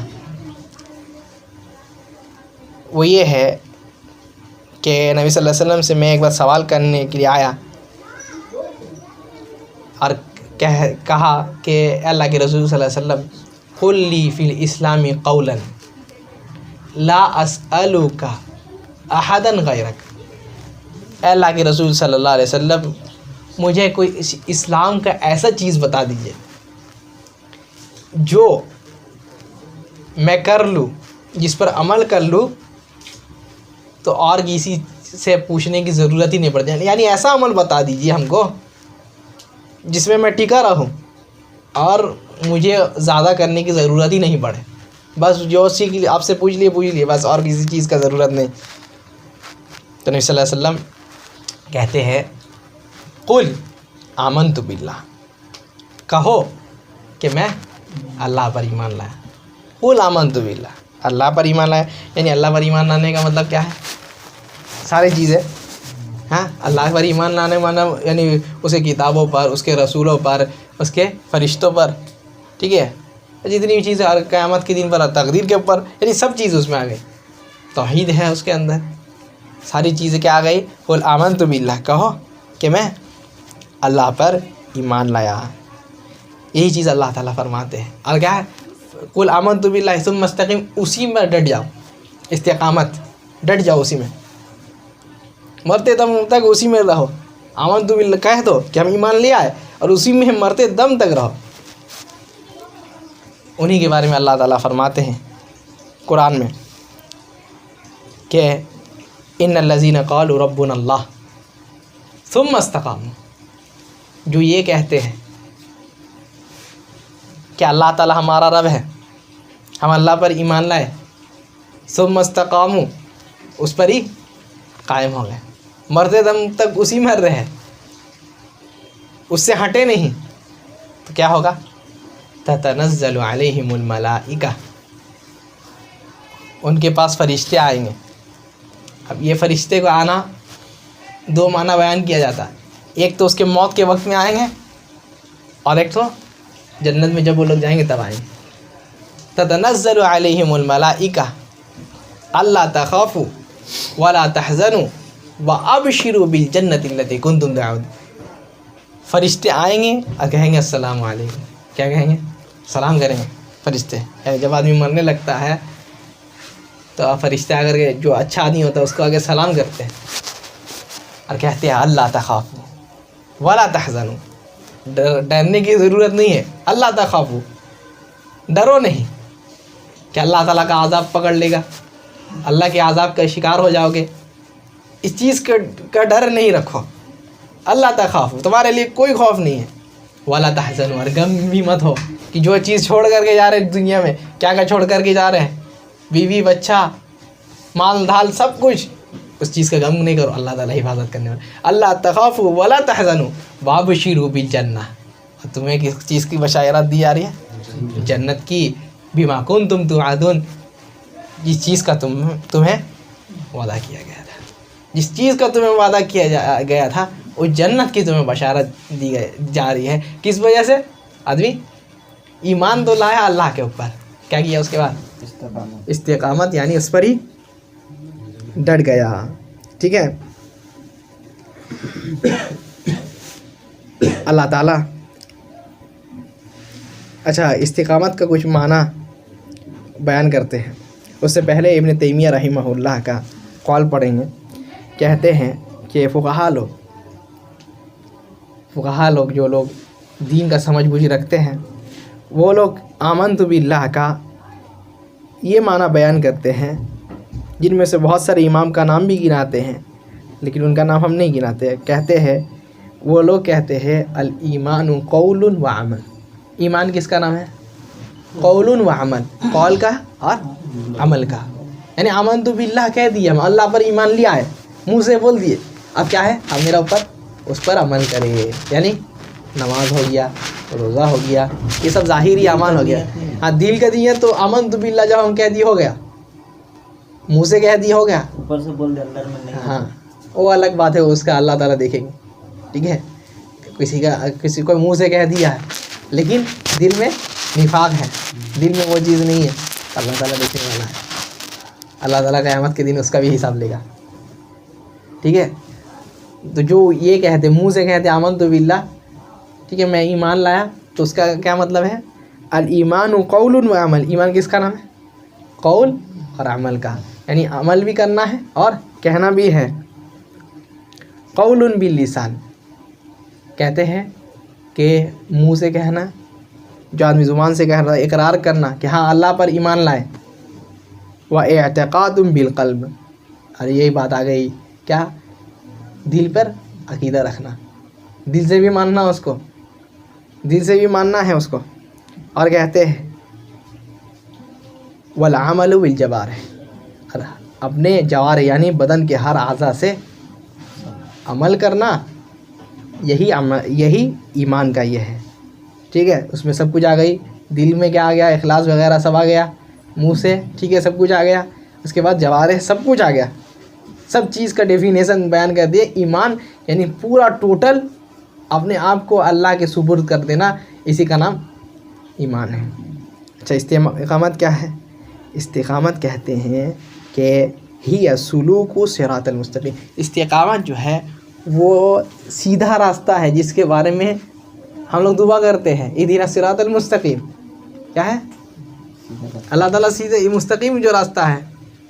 وہ یہ ہے کہ نبی صلی اللہ علیہ وسلم سے میں ایک بار سوال کرنے کے لیے آیا اور کہا کہ اے اللہ کے رسول صلی اللہ علیہ وسلم قل لی فی الاسلام قولا لا اسألک احدا غیرک، اے اللہ کے رسول صلی اللہ علیہ وسلم مجھے کوئی اسلام کا ایسا چیز بتا دیجئے جو میں کر لوں، جس پر عمل کر لوں تو اور کسی سے پوچھنے کی ضرورت ہی نہیں پڑتی، یعنی ایسا عمل بتا دیجئے ہم کو جس میں ٹکا رہوں اور مجھے زیادہ کرنے کی ضرورت ہی نہیں پڑے، بس جو سیکھ لیے آپ سے پوچھ لیے بس، اور کسی چیز کا ضرورت نہیں۔ تو نبی صلی اللہ علیہ وسلم کہتے ہیں قل آمنت باللہ، کہو کہ میں اللہ پر ایمان لایا۔ قل آمنت باللہ، اللہ پر ایمان لایا، یعنی اللہ پر ایمان لانے کا مطلب کیا ہے؟ ساری چیزیں، ہاں، اللہ پر ایمان لانے مانا یعنی اس کے کتابوں پر، اس کے رسولوں پر، اس کے فرشتوں پر، ٹھیک ہے، جتنی بھی چیزیں قیامت کے دن پر، تقدیر کے اوپر، یعنی سب چیز اس میں آ گئی۔ توحید ہے اس کے اندر، ساری چیزیں کیا آ گئی؟ قل آمنت باللہ، کہو کہ میں اللہ پر ایمان لایا۔ یہی چیز اللہ تعالیٰ فرماتے ہیں۔ اور کیا ہے؟ قل آمنت باللہ ثم استقم، اسی میں ڈٹ جاؤ، استقامت، ڈٹ جاؤ اسی میں، مرتے دم تک اسی میں رہو۔ آمنت باللہ کہہ دو کہ ہم ایمان لے آئے اور اسی میں مرتے دم تک رہو۔ انہی کے بارے میں اللہ تعالیٰ فرماتے ہیں قرآن میں کہ ان الذین قالوا ربنا اللہ ثم استقاموا، جو یہ کہتے ہیں کہ اللہ تعالیٰ ہمارا رب ہے، ہم اللہ پر ایمان لائے، ثم استقاموا، اس پر ہی قائم ہو گئے، مرتے دم تک اسی میں رہے، اس سے ہٹے نہیں، تو کیا ہوگا؟ تتنزل علیہم الملائکہ، ان کے پاس فرشتے آئیں گے۔ اب یہ فرشتے کو آنا دو معنی بیان کیا جاتا ہے، ایک تو اس کے موت کے وقت میں آئیں گے، اور ایک تو جنت میں جب وہ لوگ جائیں گے تب آئیں گے۔ تتنزل علیہم الملائکہ اللہ تخافوا ولا تحزنوا وابشروا بالجنۃ التی کنتم توعدون، فرشتے آئیں گے اور کہیں گے السلام علیکم، کیا کہیں گے؟ سلام کریں گے فرشتے۔ جب آدمی مرنے لگتا ہے تو فرشتے اگر جو اچھا آدمی ہوتا ہے اس کو آگے سلام کرتے ہیں اور کہتے ہیں اللہ تخافوا ولا تحزنوا، ڈرنے کی ضرورت نہیں ہے، اللہ تخافوا، ڈرو نہیں کہ اللہ تعالیٰ کا عذاب پکڑ لے گا، اللہ کے عذاب کا شکار ہو جاؤ گے، اس چیز کا ڈر نہیں رکھو، اللہ تخافوا، تمہارے لیے کوئی خوف نہیں ہے، ولا تحزنوا، اور غم بھی مت ہو کہ جو چیز چھوڑ کر کے جا رہے دنیا میں، کیا کیا چھوڑ کر کے جا رہے ہیں، بیوی بچہ مال دھال سب کچھ، اس چیز کا غم نہیں کرو، اللہ تعالیٰ حفاظت کرنے والا۔ اللہ تخافوا ولا تحزنوا وابشروا بالجنہ، اور تمہیں کس چیز کی بشارت دی جا رہی ہے؟ جنت کی، بما کنتم توعدون، جس چیز کا تمہیں وعدہ کیا گیا تھا، جس چیز کا تمہیں وعدہ کیا گیا تھا وہ جنت کی تمہیں بشارت دی جا رہی ہے۔ کس وجہ سے؟ آدمی ایمان تو لایا اللہ کے اوپر، کیا کیا اس کے بعد؟ استقامت، یعنی اس پر ہی ڈٹ گیا، ٹھیک ہے۔ اللہ تعالیٰ، اچھا، استقامت کا کچھ معنی بیان کرتے ہیں، اس سے پہلے ابن تیمیہ رحمہ اللہ کا قول پڑھیں گے۔ کہتے ہیں کہ فقہا لوگ جو لوگ دین کا سمجھ بوجھ رکھتے ہیں، وہ لوگ آمنت باللہ کا یہ معنی بیان کرتے ہیں، جن میں سے بہت سارے امام کا نام بھی گناتے ہیں، لیکن ان کا نام ہم نہیں گناتے۔ کہتے ہیں، وہ لوگ کہتے ہیں الایمان قول و عمل، ایمان کس کا نام ہے؟ قول و عمل، قول کا اور عمل کا، یعنی آمنت باللہ کہہ دیا، ہم اللہ پر ایمان لیا ہے، منہ سے بول دیے، اب کیا ہے؟ اب میرا اوپر اس پر عمل کرے، یعنی نماز ہو گیا، روزہ ہو گیا، یہ سب ظاہری اعمال ہو گیا۔ ہاں، دل کا دیا تو آمنت باللہ جب ہم کہہ دی ہو گیا، منہ سے کہہ دی ہو گیا، اوپر سے بول دے اندر میں نہیں، ہاں وہ الگ بات ہے، اس کا اللہ تعالیٰ دیکھیں گے، ٹھیک ہے۔ کسی کو منہ سے کہہ دیا ہے لیکن دل میں نفاق ہے، دل میں وہ چیز نہیں ہے، اللہ تعالیٰ دیکھنے والا ہے، اللہ تعالیٰ قیامت کے دن اس کا بھی حساب لے گا، ٹھیک ہے۔ تو جو یہ کہتے منہ سے کہتے آمنت باللہ، ٹھیک ہے، میں ایمان لایا، تو اس کا کیا مطلب ہے؟ الایمان قول و عمل، ایمان کس کا نام ہے؟ قول اور عمل کا، یعنی عمل بھی کرنا ہے اور کہنا بھی ہے۔ قول باللسان، کہتے ہیں کہ منہ سے کہنا، جو آدمی زبان سے کہہ رہا ہے، اقرار کرنا کہ ہاں اللہ پر ایمان لائے، وَاعْتِقَادٌ بِالْقَلْبِ، اور یہی بات آ گئی کیا، دل پر عقیدہ رکھنا، دل سے بھی ماننا اس کو، دل سے بھی ماننا ہے اس کو. اور کہتے ہیں وَالْعَمَلُ بِالْجَوَارِحِ، اپنے جوارح یعنی بدن کے ہر اعضاء سے عمل کرنا، یہی ایمان کا یہ ہے. ٹھیک ہے، اس میں سب کچھ آ گئی، دل میں کیا آ گیا، اخلاص وغیرہ سب آ گیا، منہ سے ٹھیک ہے سب کچھ آ گیا، اس کے بعد جوارح سب کچھ آ گیا، سب چیز کا ڈیفینیشن بیان کر دیے. ایمان یعنی پورا ٹوٹل اپنے آپ کو اللہ کے سپرد کر دینا، اسی کا نام ایمان ہے. اچھا، استقامت کیا ہے؟ استقامت کہتے ہیں کہ ہی سلوک صراط المستقیم. استقامت جو ہے وہ سیدھا راستہ ہے جس کے بارے میں ہم لوگ دعا کرتے ہیں، اہدنا الصراط المستقیم. کیا ہے؟ اللہ تعالیٰ سیدھے مستقیم جو راستہ ہے،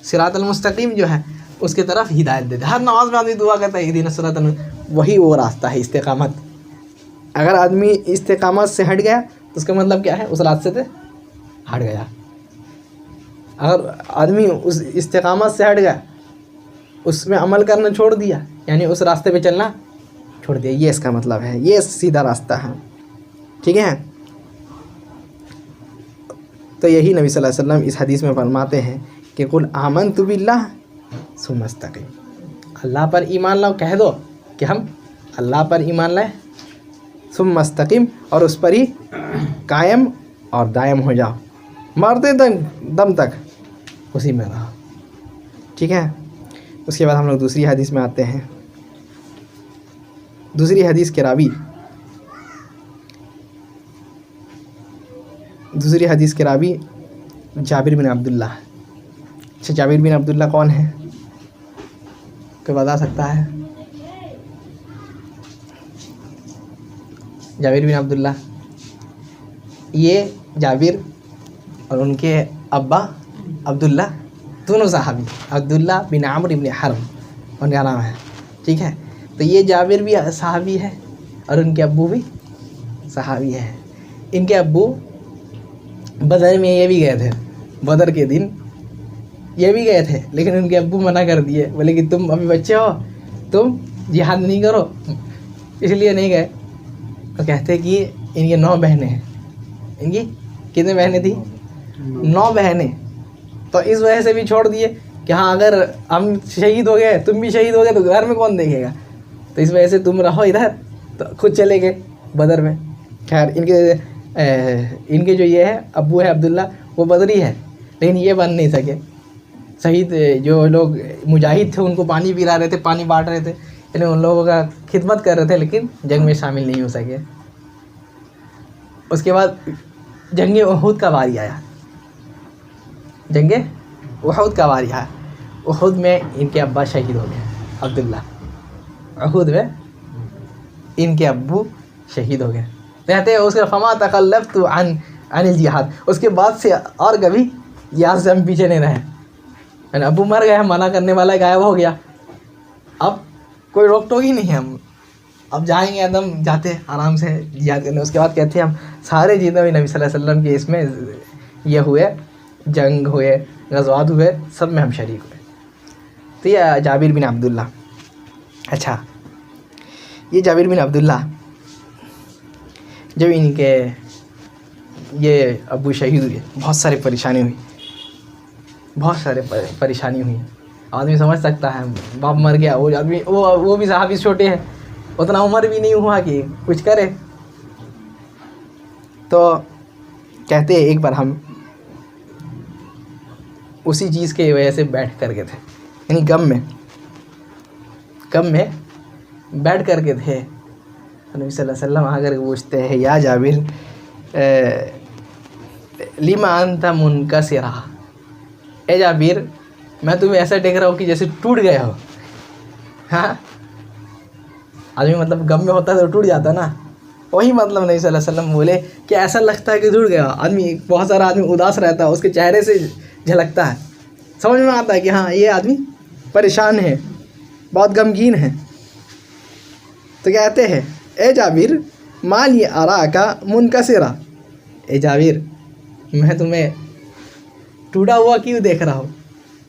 صراط المستقیم جو ہے اس کی طرف ہدایت دیتے. ہر نماز میں آدمی دعا کرتا ہے اہدنا الصراط المستقیم، وہی وہ راستہ ہے استقامت. اگر آدمی استقامت سے ہٹ گیا تو اس کا مطلب کیا ہے، اس راستے سے ہٹ گیا. اگر آدمی اس استقامت سے ہٹ گیا، اس میں عمل کرنا چھوڑ دیا، یعنی اس راستے پہ چلنا چھوڑ دیا، یہ اس کا مطلب ہے، یہ سیدھا راستہ ہے. ٹھیک ہے، تو یہی نبی صلی اللہ علیہ وسلم اس حدیث میں فرماتے ہیں کہ قل آمنت باللہ ثم استقم، اللہ پر ایمان لاؤ، کہہ دو کہ ہم اللہ پر ایمان لائے، ثم استقم، اور اس پر ہی قائم اور دائم ہو جاؤ، مرتے دم تک اسی میں رہو. ٹھیک ہے، اس کے بعد ہم لوگ دوسری حدیث میں آتے ہیں. دوسری حدیث کے راوی جابر بن عبداللہ. اچھا، جابر بن عبداللہ کون ہے؟ کوئی بتا سکتا ہے؟ جابر بن عبداللہ، یہ جابر اور ان کے ابا عبداللہ دونوں صحابی، عبداللہ بن عمرو بن حرم ان کا نام ہے. ٹھیک ہے، تو یہ جابر بھی صحابی ہے اور ان کے ابو بھی صحابی ہے. ان کے ابو بدر میں یہ بھی گئے تھے، بدر کے دن یہ بھی گئے تھے، لیکن ان کے ابو منع کر دیے، بولے کہ تم ابھی بچے ہو، تم جہاد نہیں کرو، اس لیے نہیں گئے. تو کہتے کہ ان کی 9 بہنیں ہیں. ان کی کتنی بہنیں تھیں؟ 9 بہنیں. تو اس وجہ سے بھی چھوڑ دیے کہ ہاں اگر ہم شہید ہو گئے، تم بھی شہید ہو گئے، تو گھر میں کون دیکھے گا، تو اس وجہ سے تم رہو ادھر. تو خود چلے گئے بدر میں. خیر، ان کے جو یہ ہے ابو ہے عبداللہ، وہ بدری ہے، لیکن یہ بن نہیں سکے. شہید جو لوگ مجاہد تھے ان کو پانی پلا رہے تھے، پانی بانٹ رہے تھے، یعنی ان لوگوں کا خدمت کر رہے تھے، لیکن جنگ میں شامل نہیں ہو سکے. اس کے بعد جنگ احد کا واری آیا. جنگ احد کا واری آیا. احد میں ان کے ابا شہید ہو گئے، عبداللہ. احد میں ان کے ابو شہید ہو گئے. کہتے ہیں اس کا فما تخلفت عن الجہاد، اس کے بعد سے اور کبھی یہاں سے ہم پیچھے نہیں رہے. یعنی ابو مر گئے، منع کرنے والا غائب ہو گیا، اب کوئی روک ٹوک ہی نہیں ہے، ہم اب جائیں گے ایک دم جاتے آرام سے جہاد کرنے. اس کے بعد کہتے ہیں ہم سارے جتنے بھی نبی صلی اللہ علیہ وسلم کے اس میں یہ ہوئے، جنگ ہوئے، غزوات ہوئے، سب میں ہم شریک ہوئے. تو یہ جابر بن عبداللہ. اچھا، یہ جابر بن عبداللہ جب ان کے یہ ابو شہید ہوئے، بہت سارے پریشانی ہوئی. آدمی سمجھ سکتا ہے، باپ مر گیا، وہ آدمی وہ بھی صحابی چھوٹے ہیں، اتنا عمر بھی نہیں ہوا کہ کچھ کرے. تو کہتے ایک بار ہم اسی چیز کی وجہ سے بیٹھ کر کے تھے، یعنی غم میں بیٹھ کر کے تھے. نبی صلی اللہ علیہ وسلم آ کر پوچھتے ہیں یا جابر لما انت منکسرا، اے جابر میں تمہیں ایسا دیکھ رہا ہوں کہ جیسے ٹوٹ گئے ہو. ہاں، آدمی مطلب غم میں ہوتا ہے تو ٹوٹ جاتا نا، وہی مطلب نبی صلی اللہ علیہ وسلم بولے کہ ایسا لگتا ہے کہ ٹوٹ گیا. آدمی بہت سارا آدمی اداس رہتا ہے، اس کے چہرے سے جھلکتا ہے، سمجھ میں آتا ہے کہ ہاں یہ آدمی پریشان ہے، بہت غمگین ہے. تو کہتے ہیں اے جابر مالی اراکا منکسرا، اے جابر میں تمہیں ٹوٹا ہوا کیوں دیکھ رہا ہوں،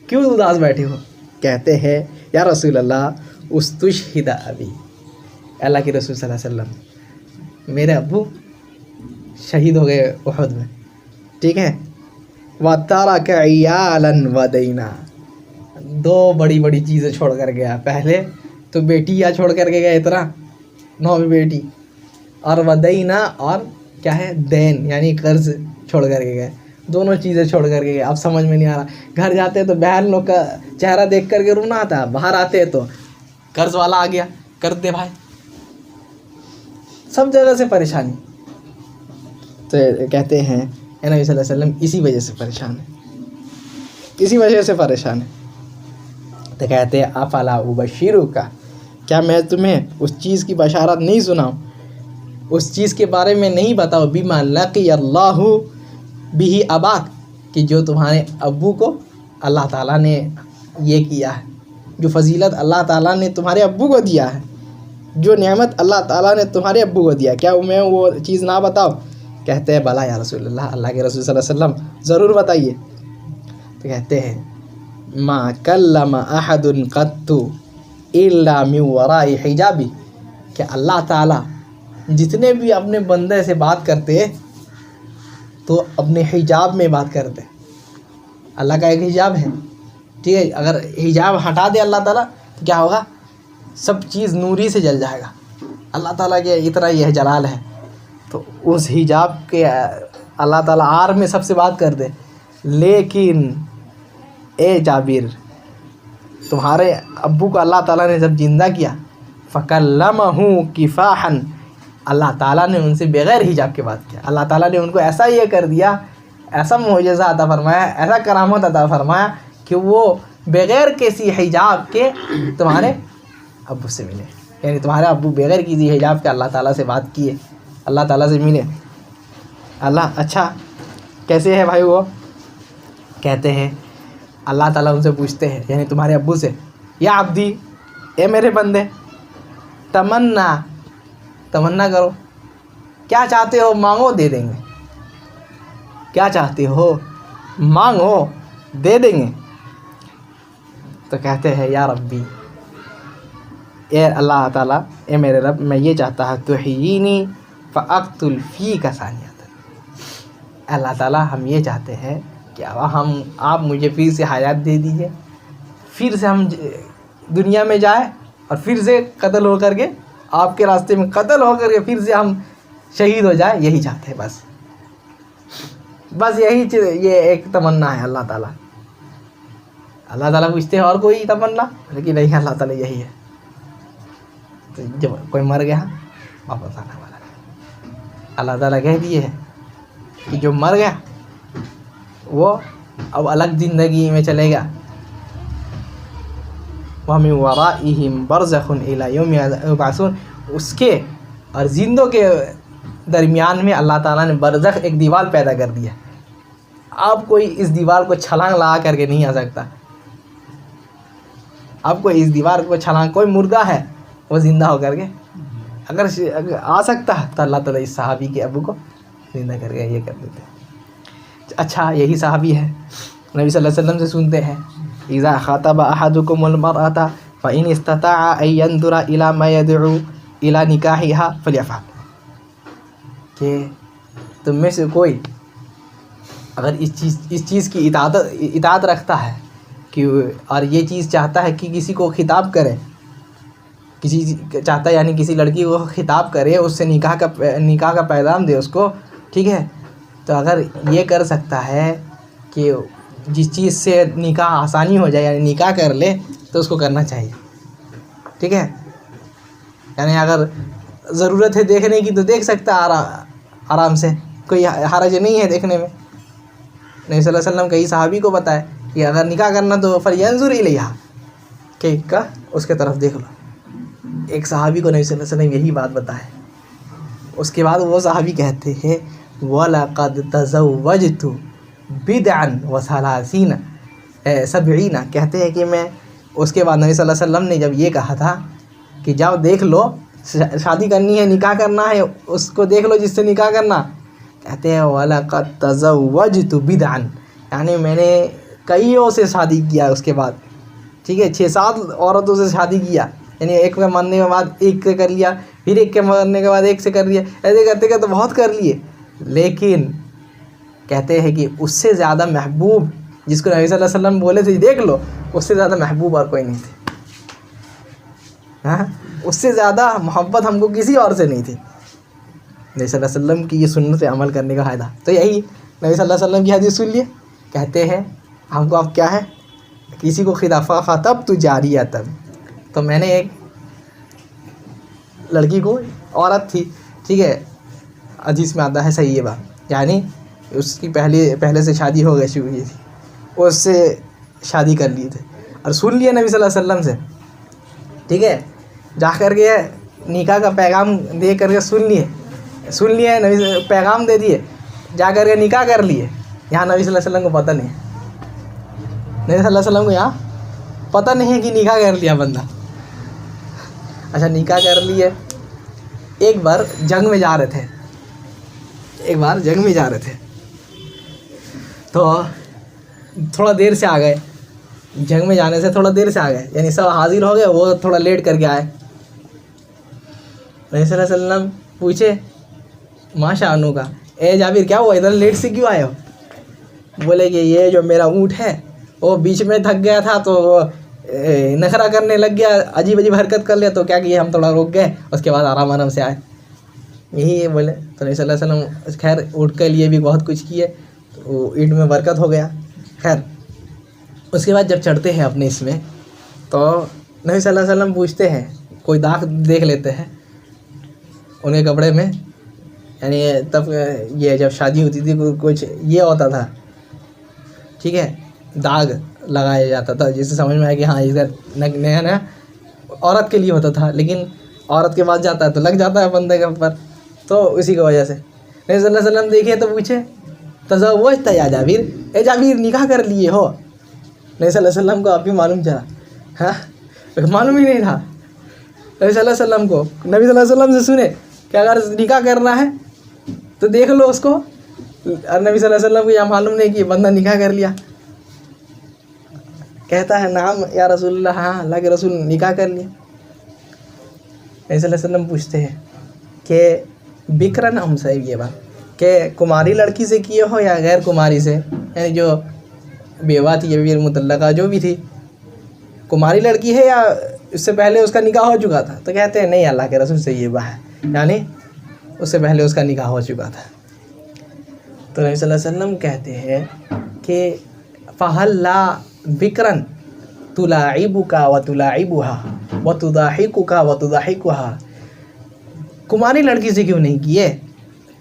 کیوں اداس بیٹھے ہو؟ کہتے ہیں یا رسول اللہ استشہد ابی، اللہ کے رسول صلی اللہ علیہ وسلم میرے ابو شہید ہو گئے احد میں، ٹھیک ہے، وَتَرَكَ عِيَالًا وَدَيْنًا، دو بڑی بڑی چیزیں چھوڑ کر گیا، پہلے تو بیٹی یا چھوڑ کر کے گیا اتنا 9 بیٹی، اور ودینا اور کیا ہے دین یعنی قرض چھوڑ کر کے گئے، دونوں چیزیں چھوڑ کر کے گئے۔ اب سمجھ میں نہیں آ رہا، گھر جاتے تو بہن لوگ کا چہرہ دیکھ کر کے رونا آتا، باہر آتے تو قرض والا آ گیا، قرض دے بھائی، سب جگہ سے پریشانی۔ تو کہتے ہیں اے نبی صلی اللہ علیہ وسلم اسی وجہ سے پریشان ہے، اسی وجہ سے پریشان ہے۔ تو کہتے ہیں افلا ابشرک، کیا میں تمہیں اس چیز کی بشارت نہیں سناؤں، اس چیز کے بارے میں نہیں بتاؤ، بما لقی اللہ بہ اباک، کہ جو تمہارے ابو کو اللہ تعالیٰ نے یہ کیا ہے، جو فضیلت اللہ تعالیٰ نے تمہارے ابو کو دیا ہے، جو نعمت اللہ تعالیٰ نے تمہارے ابو کو دیا، کیا میں وہ چیز نہ بتاؤ؟ کہتے ہیں بلا یا رسول اللہ، اللہ کے رسول صلی اللہ علیہ وسلم ضرور بتائیے۔ تو کہتے ہیں ما کلم احد قط الا من وراء حجاب، کہ اللہ تعالیٰ جتنے بھی اپنے بندے سے بات کرتے تو اپنے حجاب میں بات کرتے، اللہ کا ایک حجاب ہے، ٹھیک ہے، اگر حجاب ہٹا دے اللہ تعالیٰ تو کیا ہوگا، سب چیز نوری سے جل جائے گا، اللہ تعالیٰ کے اتنا یہ جلال ہے، تو اس حجاب کے اللہ تعالیٰ آر میں سب سے بات کر دے۔ لیکن اے جابر تمہارے ابو کو اللہ تعالیٰ نے جب زندہ کیا، فَكَلَّمَهُ كِفَاحًا، اللہ تعالیٰ نے ان سے بغیر حجاب کے بات کیا، اللہ تعالیٰ نے ان کو ایسا یہ کر دیا، ایسا معجزہ عطا فرمایا، ایسا کرامت عطا فرمایا کہ وہ بغیر کسی حجاب کے تمہارے ابو سے ملے، یعنی تمہارے ابو بغیر کسی حجاب کے اللہ تعالیٰ سے بات کیے، اللہ تعالیٰ سے ملے۔ اللہ اچھا کیسے ہے بھائی؟ وہ کہتے ہیں اللہ تعالیٰ ان سے پوچھتے ہیں یعنی تمہارے ابو سے، یا عبدی، اے میرے بندے، تمنا کرو، کیا چاہتے ہو مانگو دے دیں گے، کیا چاہتے ہو مانگو دے دیں گے۔ تو کہتے ہیں یا ربی، اے اللہ تعالیٰ، اے میرے رب، میں یہ چاہتا ہے تحیینی فاقتل فیک ثانیۃ، اللہ تعالیٰ ہم یہ چاہتے ہیں کہ آپ مجھے پھر سے حیات دے دیجئے، پھر سے ہم دنیا میں جائیں اور پھر سے قتل ہو کر کے آپ کے راستے میں قتل ہو کر کے پھر سے ہم شہید ہو جائیں، یہی چاہتے ہیں بس یہی چیز، یہ ایک تمنا ہے اللہ تعالیٰ۔ اللہ تعالیٰ پوچھتے ہیں اور کوئی تمنا، لیکن نہیں، اللہ تعالیٰ یہی ہے۔ تو جب کوئی مر گیا واپس آنے والا ہے، اللہ تعالیٰ کہہ دیے ہے کہ جو مر گیا وہ اب الگ زندگی میں چلے گا، وَمِن وَرَائِهِمْ بَرْزَخٌ إِلَىٰ يَوْمِ يُبْعَثُونَ، اس کے اور زندوں کے درمیان میں اللہ تعالیٰ نے برزخ ایک دیوار پیدا کر دیا، آپ کوئی اس دیوار کو چھلانگ لگا کر کے نہیں آ سکتا، آپ کو اس دیوار کو چھلانگ، کوئی مردہ ہے وہ زندہ ہو کر کے اگر آ سکتا ہے تو اللہ تعالیٰ اس صحابی کے ابو کو زندہ کر کے یہ کر دیتے ہیں۔ اچھا یہی صحابی ہے، نبی صلی اللہ علیہ وسلم سے سنتے ہیں اذا خاطب احدکم المرأة فإن استطاع ان ينظر الى ما يدعو الى نکاحها فلیفعل، کہ تم میں سے کوئی اگر اس چیز کی اطاعت رکھتا ہے کہ اور یہ چیز چاہتا ہے کہ کسی کو خطاب کرے، چاہتا ہے یعنی کسی لڑکی کو خطاب کرے، اس سے نکاح کا پیغام دے اس کو، ٹھیک ہے، تو اگر یہ کر سکتا ہے کہ جس چیز سے نکاح آسانی ہو جائے یعنی نکاح کر لے تو اس کو کرنا چاہیے، ٹھیک ہے، یعنی اگر ضرورت ہے دیکھنے کی تو دیکھ سکتا ہے آرام سے، کوئی حرج نہیں ہے دیکھنے میں۔ نبی صلی اللہ علیہ وسلم کئی صحابی کو بتائے کہ اگر نکاح کرنا تو فلینظر الیہا، کہ اس کے طرف دیکھ لو، ایک صحابی کو نبی صلی اللہ علیہ وسلم یہی بات بتائے۔ اس کے بعد وہ صحابی کہتے ہیں وَلَقَدْ تَزَوَّجْتُ بِدْعًا وَثَلَاثِينَ سَبْعِينَ، کہتے ہیں کہ میں اس کے بعد نبی صلی اللہ علیہ وسلم نے جب یہ کہا تھا کہ جاؤ دیکھ لو شادی کرنی ہے، نکاح کرنا ہے، اس کو دیکھ لو جس سے نکاح کرنا. کہتے ہیں وَلَقَدْ تَزَوَّجْتُ بِدْعًا، یعنی میں نے کئیوں سے شادی کیا اس کے بعد. ٹھیک ہے، 6-7 عورتوں سے شادی کیا، یعنی ایک کے مرنے کے بعد ایک سے کر لیا، پھر ایک کے مرنے کے بعد ایک سے کر لیا، ایسے کرتے کرتے بہت کر لیے. لیکن کہتے ہیں کہ اس سے زیادہ محبوب جس کو نبی صلی اللہ علیہ وسلم بولے تھے دیکھ لو، اس سے زیادہ محبوب اور کوئی نہیں تھے. ہاں، اس سے زیادہ محبت ہم کو کسی اور سے نہیں تھی. نبی صلی اللہ علیہ وسلم کی یہ سنت پہ عمل کرنے کا فائدہ. تو یہی نبی صلی اللہ علیہ وسلم کی حدیث سن لیے. کہتے ہیں ہم کو اب کیا ہے، کسی کو خطب تو جاریہ تب. تو میں نے ایک لڑکی کو، عورت تھی، ٹھیک ہے، حدیث میں آتا ہے صحیح ہے بات، یعنی اس کی پہلے سے شادی ہو گئی ہوئی تھی، اس سے شادی کر لی تھے اور سن لیے نبی صلی اللہ علیہ وسلم سے. ٹھیک ہے، جا کر کے نکاح کا پیغام دے کر کے سن لیے نبی پیغام دے دیے، جا کر کے نکاح کر لیے. یہاں نبی صلی اللہ علیہ وسلم کو پتہ نہیں ہے، نبی صلی اللہ علیہ وسلم کو یہاں پتہ نہیں ہے کہ نکاح کر لیا بندہ. اچھا، نکاح کر لیے. ایک بار جنگ میں جا رہے تھے، تو تھوڑا دیر سے آ گئے. جنگ میں جانے سے تھوڑا دیر سے آ گئے، یعنی سب حاضر ہو گئے، وہ تھوڑا لیٹ کر کے آئے. نبی صلی اللہ علیہ وسلم پوچھے ماشاء اللہ کا، اے جابر کیا ہوا، ادھر لیٹ سے کیوں آئے ہو؟ بولے کہ یہ جو میرا اونٹ ہے وہ بیچ میں تھک گیا تھا، تو وہ نخرہ کرنے لگ گیا، عجیب حرکت کر لیا، تو کیا کیا ہم تھوڑا رک گئے، اس کے بعد آرام سے آئے. یہی بولے. تو نبی صلی اللہ علیہ وسلم خیر اونٹ کے لیے بھی بہت کچھ کیے، تو اونٹ میں برکت ہو گیا. خیر اس کے بعد جب چڑھتے ہیں اپنے اس میں، تو نبی صلی اللہ علیہ وسلم پوچھتے ہیں، کوئی داغ دیکھ لیتے ہیں ان کے کپڑے میں. یعنی تب یہ جب شادی ہوتی تھی کچھ یہ ہوتا تھا، ٹھیک ہے، داغ لگایا جاتا تھا، جس سے سمجھ میں آیا کہ ہاں ادھر نیا عورت کے لیے ہوتا تھا، لیکن عورت کے بعد جاتا ہے تو لگ جاتا ہے بندے کے اوپر. تو اسی کی وجہ سے نبی صلی اللہ علیہ وسلم دیکھیے تو پوچھے تزوجت یا جابر، اے جابر نکاح کر لیے ہو؟ نبی صلی اللہ علیہ وسلم کو اب بھی معلوم چلا، ہاں معلوم ہی نہیں تھا نبی صلی اللہ علیہ وسلم کو. نبی صلی اللہ علیہ وسلم سے سنے کہ اگر نکاح کرنا ہے تو دیکھ لو اس کو، اور نبی صلی اللہ علیہ وسلم کو یہ معلوم نہیں کہ بندہ نکاح کر لیا. کہتا ہے نعم یا رسول اللہ، ہاں اللہ کے رسول نکاح کر لیا. نبی صلی اللہ علیہ وسلم پوچھتے ہیں کہ بکرن ہم صحیح یہ بات کہ کماری لڑکی سے کیے ہو یا غیر کماری سے، یعنی جو بیوہ تھی یا پھر مطلقہ جو بھی تھی، کماری لڑکی ہے یا اس سے پہلے اس کا نکاح ہو چکا تھا؟ تو کہتے ہیں نہیں، اللہ کے رسول سے یہ بات ہے، یعنی اس سے پہلے اس کا نکاح ہو چکا تھا. تو نبی صلی اللہ علیہ وسلم کہتے ہیں کہ فَهَلْ لَا بِكْرًا تُلَاعِبُكَ وَتُلَاعِبُهَا وَتُضَاحِكُكَ وَتُضَاحِكُهَا، کماری لڑکی سے کیوں نہیں کیے؟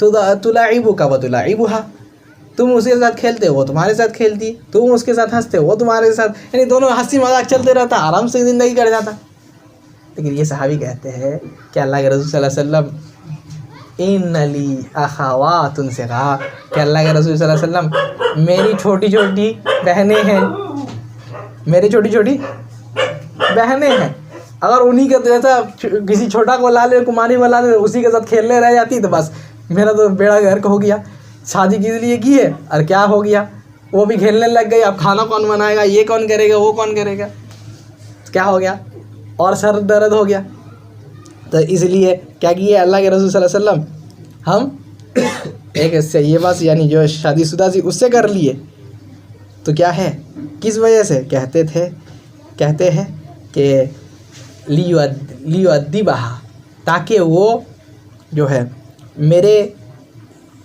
تُلَاعِبُكَ وَتُلَاعِبُهَا، تم اس کے ساتھ کھیلتے وہ تمہارے ساتھ کھیلتی، تم اس کے ساتھ ہنستے وہ تمہارے ساتھ، یعنی دونوں ہنسی مذاق چلتے رہتا، آرام سے زندگی کٹ جاتا. لیکن یہ صحابی کہتے ہیں کہ اللہ کے رسول صلی اللہ علیہ وسلم ان لی اخوات، ان سے کہا کہ اللہ کے رسول صلی اللہ علیہ وسلم میری چھوٹی چھوٹی بہنیں ہیں، میری چھوٹی چھوٹی بہنیں ہیں، اگر انہی کے جیسا کسی چھوٹا کو لا لے، کماری کو لا لے، اسی کے ساتھ کھیلنے رہ جاتی تو بس میرا تو بیڑا غرق ہو گیا. شادی کس لیے کی ہے اور کیا ہو گیا، وہ بھی کھیلنے لگ گئی، اب کھانا کون بنائے گا، یہ کون کرے گا، وہ کون کرے گا، کیا ہو گیا، اور سر درد ہو گیا. تو اس لیے کیا کیے اللہ کے رسول صلی اللہ علیہ وسلم، ہم ایک اس سے یہ بات یعنی جو شادی شدہ تھی اس سے کر لیے. تو کیا ہے، کس وجہ سے کہتے ہیں کہ لیُعَدِّبَہا، تاکہ وہ جو ہے میرے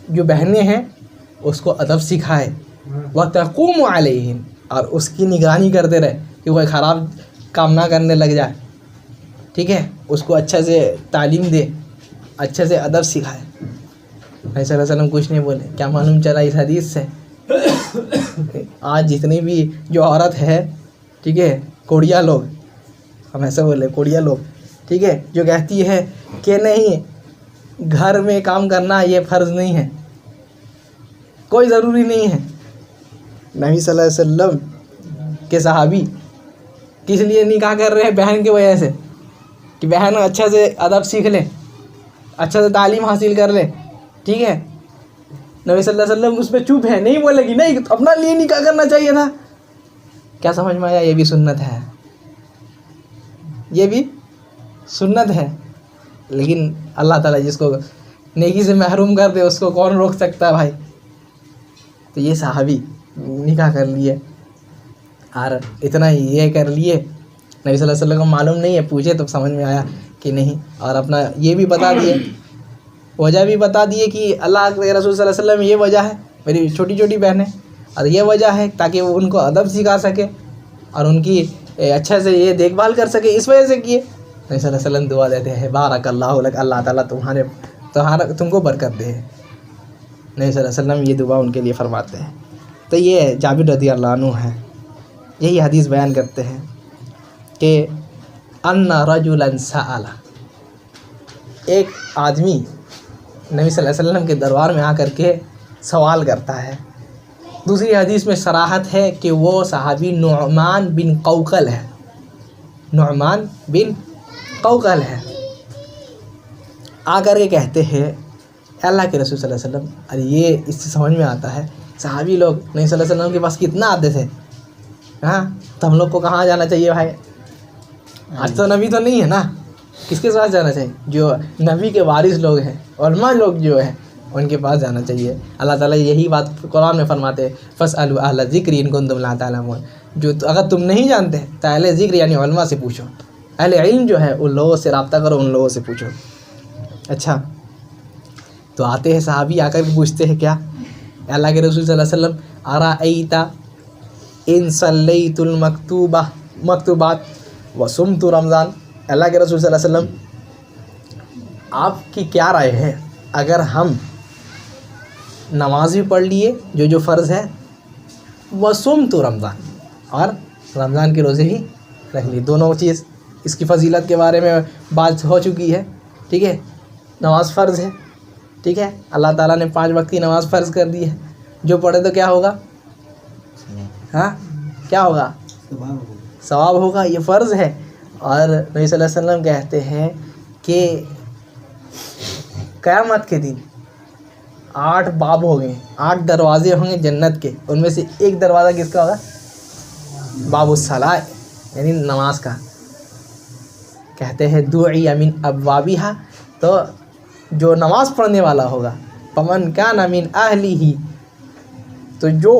جو بہنیں ہیں اس کو ادب سکھائے، وَتَقُومُ عَلَيْهِمْ، اور اس کی نگرانی کرتے رہے کہ وہ خراب کام نہ کرنے لگ جائے. ٹھیک ہے، اس کو اچھا سے تعلیم دے، اچھے سے ادب سکھائے. نبی صلی اللہ علیہ وسلم کچھ نہیں بولے. کیا معلوم چلا اس حدیث سے؟ آج جتنی بھی جو عورت ہے، ٹھیک ہے، کوڑیا لوگ، ہم ایسے بولے کوڑیا لوگ، ٹھیک ہے، جو کہتی ہے کہ نہیں گھر میں کام کرنا یہ فرض نہیں ہے، کوئی ضروری نہیں ہے. نبی صلی اللہ علیہ وسلم کے صحابی کس لیے نکاح کر رہے ہیں؟ بہن کی وجہ سے. کہ بہن اچھا سے ادب سیکھ لے، اچھا سے تعلیم حاصل کر لے، ٹھیک ہے. نبی صلی اللہ علیہ وسلم اس پہ چپ ہے، نہیں بولے کہ نہیں اپنا لیے نکاح کرنا چاہیے تھا. کیا سمجھ میں آیا؟ یہ بھی سنت ہے، یہ بھی سنت ہے. لیکن اللہ تعالیٰ جس کو نیکی سے محروم کر دے اس کو کون روک سکتا ہے بھائی. تو یہ صحابی نکاح کر لیے اور اتنا یہ کر لیے. نبی صلی اللہ علیہ وسلم کو معلوم نہیں ہے، پوچھے تو سمجھ میں آیا کہ نہیں. اور اپنا یہ بھی بتا دیے، وجہ بھی بتا دیے کہ اللہ کے رسول صلی اللہ علیہ وسلم یہ وجہ ہے، میری چھوٹی چھوٹی بہنیں، اور یہ وجہ ہے تاکہ وہ ان کو ادب سکھا سکے اور ان کی اچھا سے یہ دیکھ بھال کر سکے، اس وجہ سے کیے. نبی صلی اللہ علیہ وسلم دعا دیتے ہیں بارک اللہ لک، اللہ تعالیٰ تم کو برکت دے. نبی صلی اللہ علیہ وسلم یہ دعا ان کے لیے فرماتے ہیں. تو یہ جابر رضی اللہ عنہ ہے، یہی حدیث بیان کرتے ہیں کہ ان رجلا سأل، ایک آدمی نبی صلی اللہ علیہ وسلم کے دربار میں آ کر کے سوال کرتا ہے. دوسری حدیث میں صراحت ہے کہ وہ صحابی نعمان بن قوقل ہے، نعمان بن قوقل ہے. آ کر کے کہتے ہیں اللہ کے رسول صلی اللہ علیہ وسلم، اور یہ اس سے سمجھ میں آتا ہے صحابی لوگ نبی صلی اللہ علیہ وسلم کے پاس کتنا آتے تھے. ہاں تو ہم لوگ کو کہاں جانا چاہیے بھائی؟ آج تو نبی تو نہیں ہے نا، کس کے پاس جانا چاہیے؟ جو نبی کے وارث لوگ ہیں، علماء لوگ جو ہیں ان کے پاس جانا چاہیے. اللہ تعالیٰ یہی بات قرآن میں فرماتے ہیں فاسألوا اہل الذکر ان کنتم لا تعلمون، جو اگر تم نہیں جانتے تو اہل ذکر یعنی علماء سے پوچھو، اہل علم جو ہے ان لوگوں سے رابطہ کرو، ان لوگوں سے پوچھو. اچھا تو آتے ہیں صحابی، آ کر کے پوچھتے ہیں کیا؟ اللہ کے رسول صلی اللہ علیہ وسلم ارأیت ان صلیت مکتوبات وصمت رمضان، اللہ کے رسول صلی اللہ علیہ وسلم آپ کی کیا رائے ہے اگر ہم نماز بھی پڑھ لیے جو فرض ہے، وصمت رمضان، اور رمضان کے روزے بھی رکھ لیے. دونوں چیز اس کی فضیلت کے بارے میں بات ہو چکی ہے، ٹھیک ہے. نماز فرض ہے، ٹھیک ہے، اللہ تعالیٰ نے 5 وقت کی نماز فرض کر دی ہے. جو پڑھے تو کیا ہوگا؟ ہاں کیا ہوگا؟ ثواب ہوگا، یہ فرض ہے. اور نبی صلی اللہ علیہ وسلم کہتے ہیں کہ قیامت کے دن 8 باب ہوں گے، 8 دروازے ہوں گے جنت کے، ان میں سے ایک دروازہ کس کا ہوگا؟ باب الصلاۃ یعنی نماز کا. کہتے ہیں دعی من ابوابہا، تو جو نماز پڑھنے والا ہوگا فمن کان من اہلہ، تو جو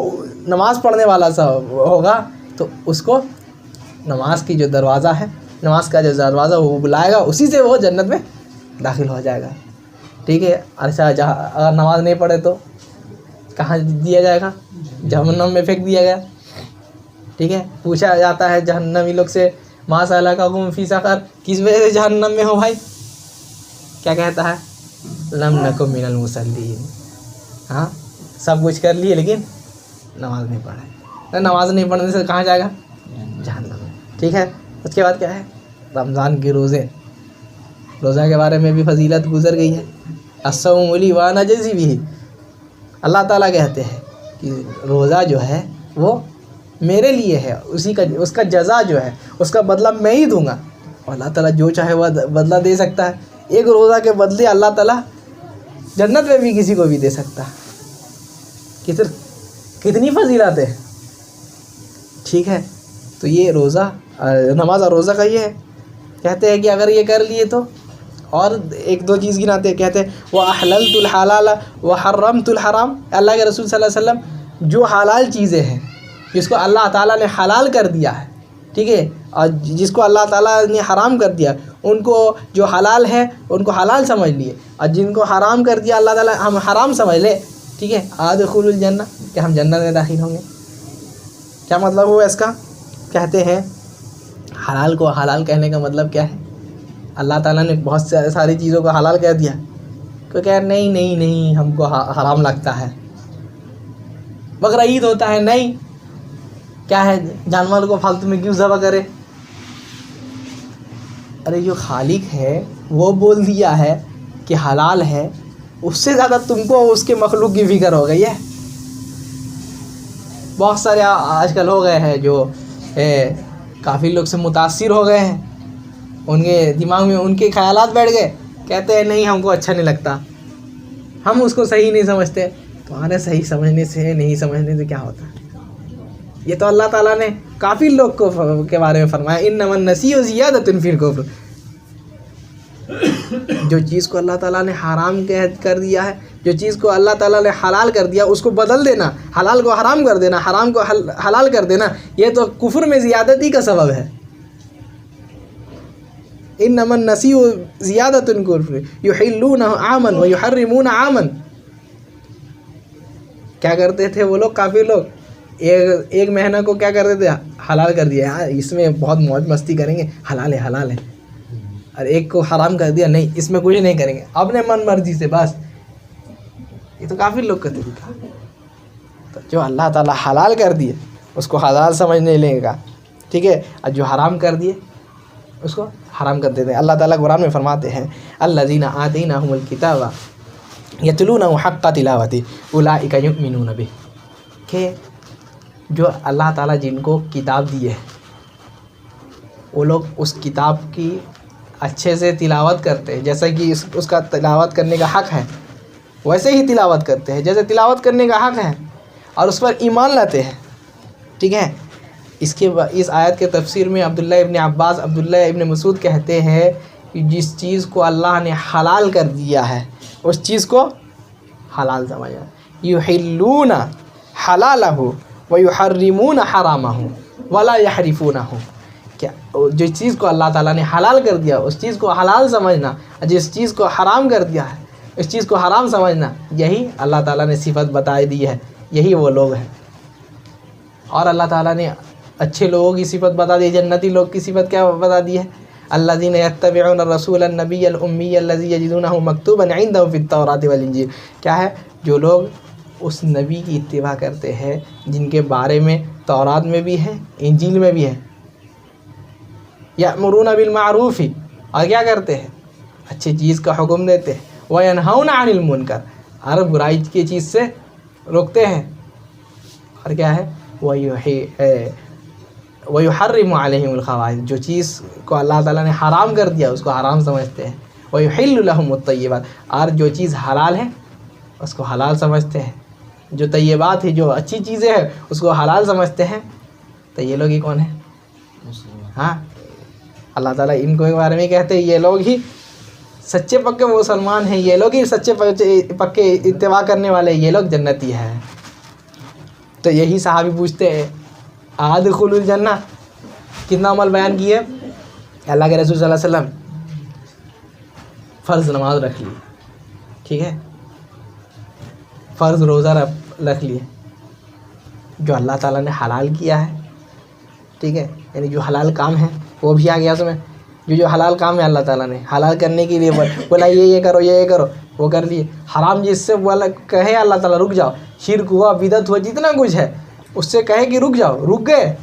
نماز پڑھنے والا سا ہوگا تو اس کو نماز کی جو دروازہ ہے، نماز کا جو دروازہ وہ بلائے گا، اسی سے وہ جنت میں داخل ہو جائے گا، ٹھیک ہے. اچھا جہاں اگر نماز نہیں پڑھے تو کہاں دیا جائے گا؟ جہنم میں پھینک دیا گیا، ٹھیک ہے. پوچھا جاتا ہے جہنمی لوگ سے ما سلککم فی سقر، کس وجہ سے جہنم میں ہو بھائی؟ کیا کہتا ہے؟ لم نک من المصلین. ہاں سب کچھ کر لیے لیکن نماز نہیں پڑھے. نماز نہیں پڑھنے سے کہاں جائے گا؟ جہنم میں، ٹھیک ہے. اس کے بعد کیا ہے؟ رمضان کے روزے، روزہ کے بارے میں بھی فضیلت گزر گئی ہے. الصوم لی وانا اجزی بہ، اللہ تعالیٰ کہتے ہیں کہ روزہ جو ہے وہ میرے لیے ہے، اس کا جزا جو ہے، اس کا بدلہ میں ہی دوں گا. اور اللہ تعالیٰ جو چاہے وہ بدلہ دے سکتا ہے. ایک روزہ کے بدلے اللہ تعالیٰ جنت میں بھی کسی کو بھی دے سکتا ہے. کتنی فضیلت ہے، ٹھیک ہے. تو یہ روزہ، نماز اور روزہ کا یہ ہے. کہتے ہیں کہ اگر یہ کر لیے تو، اور 1-2 چیز گناتے ہیں. کہتے ہیں وَأَحْلَلْتُ الْحَلَالَ وَحَرَّمْتُ الْحَرَامَ، اللہ کے رسول صلی اللہ علیہ وسلم جو حلال چیزیں ہیں جس کو اللہ تعالیٰ نے حلال کر دیا ہے، ٹھیک ہے، اور جس کو اللہ تعالیٰ نے حرام کر دیا، ان کو جو حلال ہے ان کو حلال سمجھ لیے، اور جن کو حرام کر دیا اللہ تعالیٰ ہم حرام سمجھ لے، ٹھیک ہے. ادخلوا الجنہ، کہ ہم جنت میں داخل ہوں گے. کیا مطلب ہوا اس کا؟ کہتے ہیں حلال کو حلال کہنے کا مطلب کیا ہے؟ اللہ تعالیٰ نے بہت ساری چیزوں کو حلال کہہ دیا، کوئی کہہ نہیں ہم کو حرام لگتا ہے. بقرہ عید ہوتا ہے، نہیں کیا ہے جانور کو فالتو میں کیوں ذبح کرے؟ ارے جو خالق ہے وہ بول دیا ہے کہ حلال ہے، اس سے زیادہ تم کو اس کے مخلوق کی فکر ہو گئی ہے. بہت سارے آج کل ہو گئے ہیں جو کافی لوگ سے متاثر ہو گئے ہیں، ان کے دماغ میں ان کے خیالات بیٹھ گئے, کہتے ہیں نہیں ہم کو اچھا نہیں لگتا, ہم اس کو صحیح نہیں سمجھتے. تمہارے صحیح سمجھنے سے نہیں سمجھنے سے کیا ہوتا ہے؟ یہ تو اللہ تعالیٰ نے کافی لوگ کو کے بارے میں فرمایا, انما النسیء زیادۃ فی الکفر. جو چیز کو اللہ تعالیٰ نے حرام کر دیا ہے, جو چیز کو اللہ تعالیٰ نے حلال کر دیا اس کو بدل دینا, حلال کو حرام کر دینا, حرام کو حلال کر دینا, یہ تو کفر میں زیادتی کا سبب ہے. انما النسیء زیادۃ کفر یحلون عاما ویحرمون عاما. کیا کرتے تھے وہ لوگ, کافی لوگ ایک مہینہ کو کیا کرتے تھے, حلال کر دیا, اس میں بہت موج مستی کریں گے, حلال ہے حلال ہے. اور ایک کو حرام کر دیا, نہیں اس میں کچھ نہیں کریں گے, اپنے من مرضی سے بس. یہ تو کافی لوگ کا طریقہ. تو جو اللہ تعالیٰ حلال کر دیے اس کو حلال سمجھنے لے گا, ٹھیک ہے, اور جو حرام کر دیے اس کو حرام کر دیتے ہیں. اللہ تعالیٰ قرآن میں فرماتے ہیں الذین آتیناہم الکتاب یتلونہ حق تلاوتہ اولئک یؤمنون بہ, کہ جو اللہ تعالیٰ جن کو کتاب دی ہے وہ لوگ اس کتاب کی اچھے سے تلاوت کرتے ہیں, جیسا کہ اس کا تلاوت کرنے کا حق ہے ویسے ہی تلاوت کرتے ہیں جیسے تلاوت کرنے کا حق ہے, اور اس پر ایمان لاتے ہیں. ٹھیک ہے. اس آیت کے تفسیر میں عبداللہ ابن عباس, عبداللہ ابن مسعود کہتے ہیں کہ جس چیز کو اللہ نے حلال کر دیا ہے اس چیز کو حلال سمجھا. یحلون حلالہ ویحرمون حرامہ ولا یحرفونہ. کیا جو چیز کو اللہ تعالیٰ نے حلال کر دیا اس چیز کو حلال سمجھنا, جس چیز کو حرام کر دیا ہے اس چیز کو حرام سمجھنا, یہی اللہ تعالیٰ نے صفت بتائی دی ہے, یہی وہ لوگ ہیں. اور اللہ تعالیٰ نے اچھے لوگوں کی صفت بتا دی, جنتی لوگ کی صفت کیا بتا دی ہے, الذین یتبعون الرسول النبی الامی الذی یجدونہ مکتوبا عندہم فی التوراۃ والانجیل. کیا ہے, جو لوگ اس نبی کی اتباع کرتے ہیں جن کے بارے میں تورات میں بھی ہے انجیل میں بھی ہے. یأمرون بالمعروف, اور کیا کرتے ہیں اچھی چیز کا حکم دیتے ہیں, وینہون عن المنکر, اور برائی کی چیز سے روکتے ہیں. اور کیا ہے, وَيُحَرِّمُ عَلَيْهِمُ الْخَبَائِثَ, جو چیز کو اللہ تعالیٰ نے حرام کر دیا اس کو حرام سمجھتے ہیں. وَيُحِلُّ لَهُمُ الطَّيِّبَاتِ, اور جو چیز حلال ہے اس کو حلال سمجھتے ہیں. جو طیبات ہے, جو اچھی چیزیں ہیں اس کو حلال سمجھتے ہیں. تو یہ لوگ ہی کون ہیں؟ ہاں, اللہ تعالیٰ ان کو کے بارے میں کہتے ہیں یہ لوگ ہی سچے پکے مسلمان ہیں, یہ لوگ ہی سچے پکے اتباع کرنے والے, یہ لوگ جنتی ہیں. تو یہی صحابی پوچھتے ہیں ادخلوا الجنہ, کتنا عمل بیان کیے. اللہ کے رسول صلی اللہ علیہ وسلم فرض نماز رکھ لی, ٹھیک ہے, فرض روزہ رکھ لیے, جو اللہ تعالیٰ نے حلال کیا ہے, ٹھیک ہے, یعنی جو حلال کام ہے وہ بھی آ گیا اس میں. جو حلال کام ہے اللہ تعالیٰ نے حلال کرنے کے لیے بولا یہ کرو یہ کرو, وہ کر لیے. حرام جس سے بولا کہے اللہ تعالیٰ رک جاؤ, شرک ہوا بدعت ہوا جتنا کچھ ہے اس سے کہے کہ رک جاؤ, رک گئے.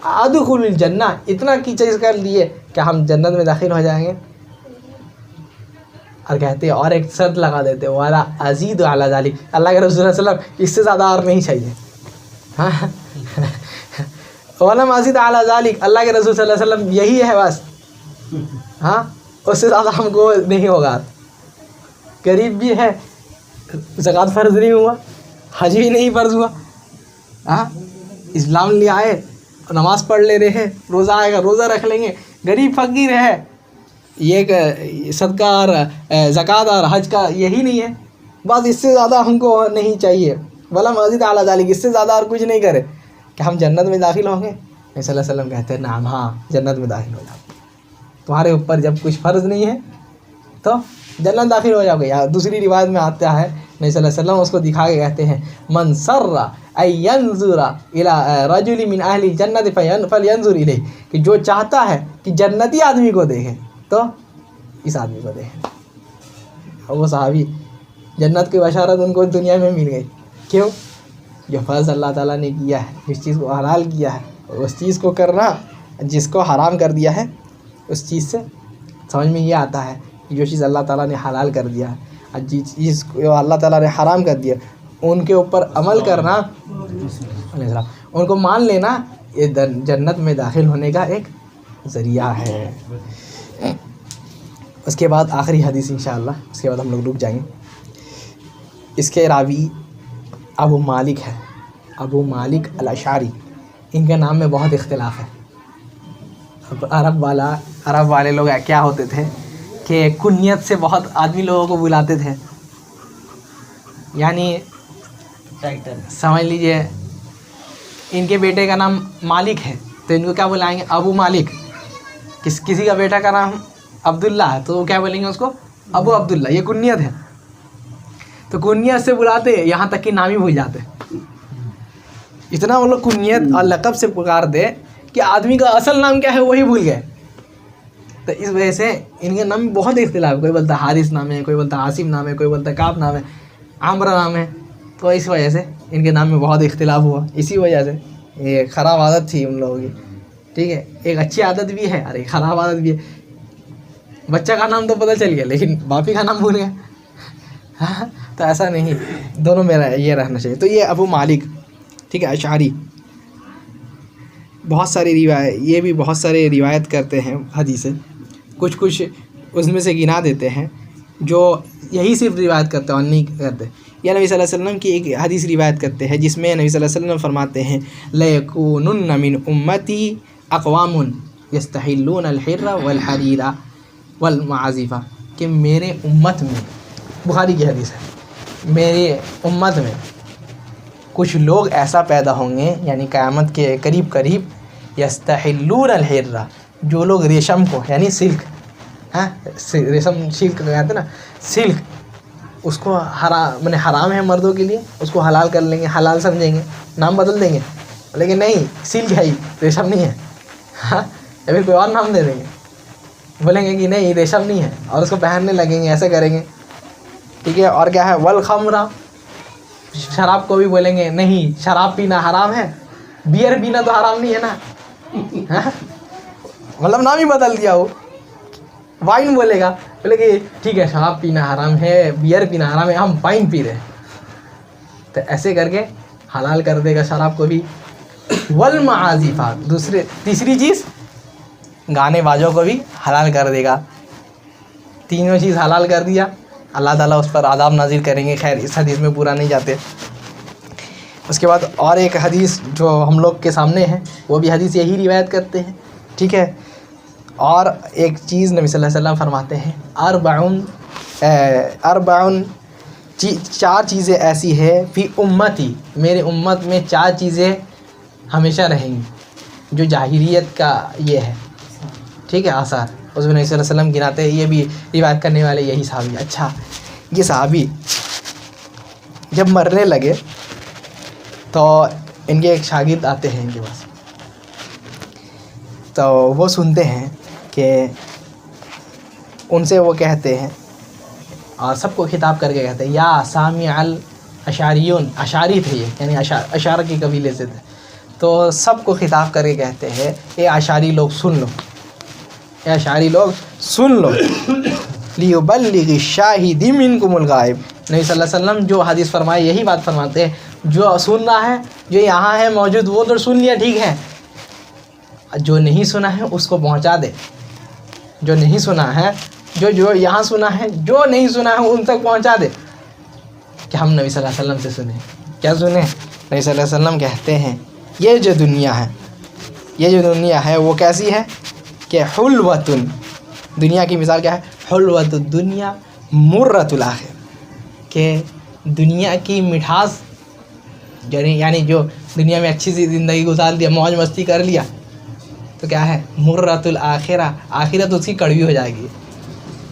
ادخلوا الجنہ, اتنا کی چیز کر لیے کہ ہم جنت میں داخل ہو جائیں گے. اور کہتے ہیں اور ایک شرط لگا دیتے والا ازید علی ذلک, اللہ کے رسول صلی اللہ علیہ وسلم اس سے زیادہ اور نہیں چاہیے. ہاں, ولم ازید علی ذلک, اللہ کے رسول صلی اللہ علیہ وسلم یہی ہے بس. ہاں, اس سے زیادہ ہم کو نہیں ہوگا. غریب بھی ہے, زکوٰۃ فرض نہیں ہوا, حج بھی نہیں فرض ہوا, ہاں, اسلام لے آئے, نماز پڑھ لے رہے ہیں, روزہ آئے گا روزہ رکھ لیں گے, غریب فقیر ہے, یہ صدقہ اور زکوٰۃ اور حج کا یہی نہیں ہے بس. اس سے زیادہ ہم کو نہیں چاہیے. ولم ازید علی ذلک, اس سے زیادہ اور کچھ نہیں کرے کہ ہم جنت میں داخل ہوں گے. نبی صلی اللہ علیہ وسلم کہتے ہیں نعم, ہاں جنت میں داخل ہو جاؤ. تمہارے اوپر جب کچھ فرض نہیں ہے تو جنت داخل ہو جاؤ گے. یا دوسری روایت میں آتا ہے نبی صلی اللہ علیہ وسلم اس کو دکھا کے کہتے ہیں من سر ان ينظر الى رجل من اہل الجنت فلینظر الیہ, کہ جو چاہتا ہے کہ جنتی آدمی کو دیکھے تو اس آدمی کو دیکھے. اور وہ صحابی جنت کی بشارت ان کو دنیا میں مل گئی. کیوں؟ جو فرض اللہ تعالیٰ نے کیا ہے, جس چیز کو حلال کیا ہے اس چیز کو کرنا, جس کو حرام کر دیا ہے اس چیز سے سمجھ میں یہ آتا ہے کہ جو چیز اللہ تعالیٰ نے حلال کر دیا ہے اور جس چیز کو اللہ تعالیٰ نے حرام کر دیا ان کے اوپر عمل کرنا, ان کو مان لینا, یہ جنت میں داخل ہونے کا ایک ذریعہ ہے. اس کے بعد آخری حدیث انشاءاللہ، اس کے بعد ہم لوگ رک جائیں گے. اس کے راوی ابو مالک ہے، ابو مالک الاشعری. ان کے نام میں بہت اختلاف ہے. اب عرب والے لوگ کیا ہوتے تھے کہ کنیت سے بہت آدمی لوگوں کو بلاتے تھے. یعنی ٹائٹل سمجھ لیجئے ان کے بیٹے کا نام مالک ہے تو ان کو کیا بلائیں گے؟ ابو مالک. کسی کا بیٹا کا نام عبداللہ ہے تو وہ کیا بولیں گے اس کو؟ ابو عبداللہ. یہ کنیت ہے. تو کنیت سے بلاتے یہاں تک کہ نام ہی بھول جاتے. اتنا وہ لوگ کنیت اور لقب سے پکار دے کہ آدمی کا اصل نام کیا ہے وہی بھول گئے. تو اس وجہ سے ان کے نام میں بہت اختلاف ہے. کوئی بولتا حارث نام ہے، کوئی بولتا عاصم نام ہے، کوئی بولتا کعب نام ہے، عمرو نام ہے. تو اس وجہ سے ان کے نام میں بہت اختلاف ہوا. اسی وجہ سے یہ خراب عادت تھی ان لوگوں کی. ٹھیک ہے، ایک اچھی عادت بھی ہے اور ایک خراب عادت بھی ہے. بچہ کا نام تو پتہ چل گیا لیکن باپی کا نام بھول گیا. تو ایسا نہیں، دونوں میں یہ رہنا چاہیے. تو یہ ابو مالک، ٹھیک ہے، اشعری. بہت ساری یہ بھی بہت سارے روایت کرتے ہیں حدیثیں. کچھ اس میں سے گنا دیتے ہیں جو یہی صرف روایت کرتے ہیں اور نہیں کرتے. یا نبی صلی اللہ علیہ وسلم کی ایک حدیث روایت کرتے ہیں جس میں نبی صلی اللہ علیہ وسلم فرماتے ہیں لَيَكُونُنَّ مِنْ أُمَّتِي أَقْوَامٌ يَسْتَحِلُّونَ الْحِرَّ وَالْحَرِيرَ وَالْمَعَازِفَ، کہ میرے امت میں، بخاری کی حدیث ہے، میری امت میں کچھ لوگ ایسا پیدا ہوں گے یعنی قیامت کے قریب یستحلون الحر، جو لوگ ریشم کو یعنی سلک، ریشم سلک کہتے ہیں نا، سلک، اس کو حرام ہے مردوں کے لیے، اس کو حلال کر لیں گے، حلال سمجھیں گے، نام بدل دیں گے. لیکن نہیں، سلک ہے ہی، ریشم نہیں ہے. یا پھر کوئی اور نام دے دیں گے، بولیں گے کہ نہیں ریشم نہیں ہے، اور اس کو پہننے لگیں گے، ایسے کریں گے. ٹھیک ہے. اور کیا ہے؟ والخمر، شراب کو بھی بولیں گے نہیں شراب پینا حرام ہے، بیئر پینا تو حرام نہیں ہے نا. مطلب نام ہی بدل دیا. وہ وائن بولے گا، بولے کہ ٹھیک ہے شراب پینا حرام ہے، بیئر پینا حرام ہے، ہم وائن پی رہے ہیں. تو ایسے کر کے حلال کر دے گا شراب کو بھی. والمعازف، تیسری چیز گانے بازوں کو بھی حلال کر دے گا. تینوں چیز حلال کر دیا. اللہ تعالیٰ اس پر عذاب نازل کریں گے. خیر اس حدیث میں پورا نہیں جاتے. اس کے بعد اور ایک حدیث جو ہم لوگ کے سامنے ہے وہ بھی حدیث یہی روایت کرتے ہیں. ٹھیک ہے. اور ایک چیز نبی صلی اللہ علیہ وسلم فرماتے ہیں اربعن، چار چیزیں ایسی ہے فی امتی، میرے امت میں چار چیزیں ہمیشہ رہیں گی جو جاہلیت کا یہ ہے. ٹھیک ہے، آثار اس میں نبی صلی اللہ علیہ وسلم گناتے ہیں. یہ بھی روایت کرنے والے یہی صحابی. اچھا، یہ صحابی جب مرنے لگے تو ان کے ایک شاگرد آتے ہیں ان کے پاس، تو وہ سنتے ہیں کہ ان سے وہ کہتے ہیں، اور سب کو خطاب کر کے کہتے ہیں یا سامع الاشعریون، اشعری تھے یہ، یعنی اشعر کے قبیلے سے تھے. تو سب کو خطاب کر کے کہتے ہیں اے اشعری لوگ سن لو، اے اشعری لوگ سن لو، لیبلغ الشاہد منکم الغائب. نبی صلی اللہ علیہ وسلم جو حدیث فرمائے یہی بات فرماتے ہیں، جو سن رہا ہے، جو یہاں ہے موجود وہ تو سن لیا ٹھیک ہے، جو نہیں سنا ہے اس کو پہنچا دے. جو نہیں سنا ہے، جو یہاں سنا ہے، جو نہیں سنا ہے ان تک پہنچا دے کہ ہم نبی صلی اللہ علیہ وسلم سے سنیں. کیا سنیں؟ نبی صلی اللہ علیہ وسلم کہتے ہیں یہ جو دنیا ہے وہ کیسی ہے کہ حلوۃ، دنیا کی مثال کیا ہے؟ حلوۃ الدنیا مرۃ الآخرہ، کہ دنیا کی مٹھاس، یعنی جو دنیا میں اچھی سی زندگی گزار لیا، موج مستی کر لیا، تو کیا ہے؟ مرۃ الآخرہ، آخرت اس کی کڑوی ہو جائے گی.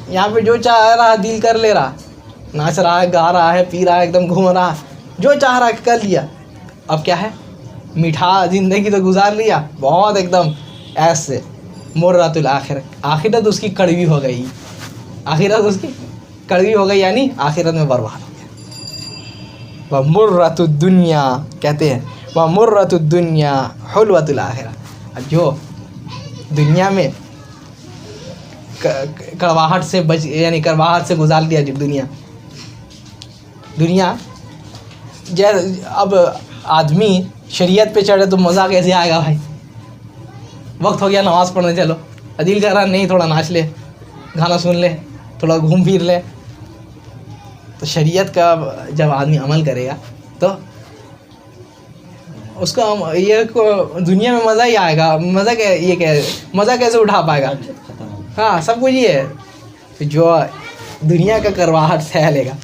یہاں پہ جو چاہ رہا دل کر لے رہا، ناچ رہا ہے، گا رہا ہے، پی رہا ہے، ایک دم گھوم رہا، جو چاہ رہا کر لیا. اب کیا ہے؟ میٹھا زندگی تو گزار لیا بہت ایک دم ایسے. مرۃ الآخرہ، آخرت اس کی کڑوی ہو گئی، آخرت اس کی کڑوی ہو گئی، یعنی آخرت میں برباد ہو گیا. وَمُرَّةُ الدُّنْيَا کہتے ہیں، وَمُرَّةُ الدُّنْيَا حُلْوَةُ الْآخِرَةِ. جو دنیا میں کڑواہٹ سے یعنی کڑواہٹ سے گزار لیا جو دنیا اب آدمی شریعت پہ چڑھے تو مزہ کیسے آئے گا بھائی؟ وقت ہو گیا نماز پڑھنے چلو، دل کر رہا نہیں تھوڑا ناچ لے، گانا سن لے, تھوڑا گھوم پھر لے. تو شریعت کا جب آدمی عمل کرے گا تو اس کو یہ دنیا میں مزہ ہی آئے گا. مزہ کیسے اٹھا پائے گا؟ ہاں, سب کچھ یہ ہے. جو دنیا کا کرواہٹ سہ لے گا,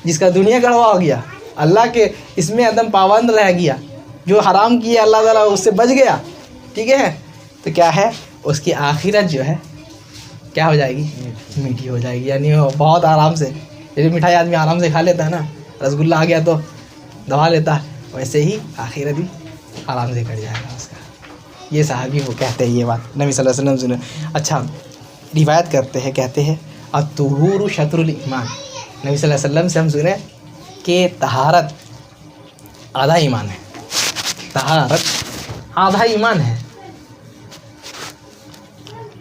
جس کا دنیا کڑوا ہو گیا, اللہ کے اس میں عدم پابند رہ گیا, جو حرام کیا اللہ تعالیٰ اس سے بچ گیا, ٹھیک ہے, تو کیا ہے اس کی آخرت جو ہے کیا ہو جائے گی؟ میٹھی ہو جائے گی. یعنی وہ بہت آرام سے, جیسے مٹھائی آدمی آرام سے کھا لیتا ہے نا, رسگلہ آ گیا تو دبا لیتا ہے, ویسے ہی آخرت بھی آرام سے کٹ جائے گا اس کا. یہ صحابی وہ کہتے ہیں یہ بات نبی صلی اللہ علیہ وسلم سنے. اچھا, روایت کرتے ہیں, کہتے ہیں الطہور شطر الایمان. نبی صلی اللہ علیہ وسلم سے ہم سنے کہ طہارت آدھا ایمان ہے. طہارت آدھا ایمان ہے.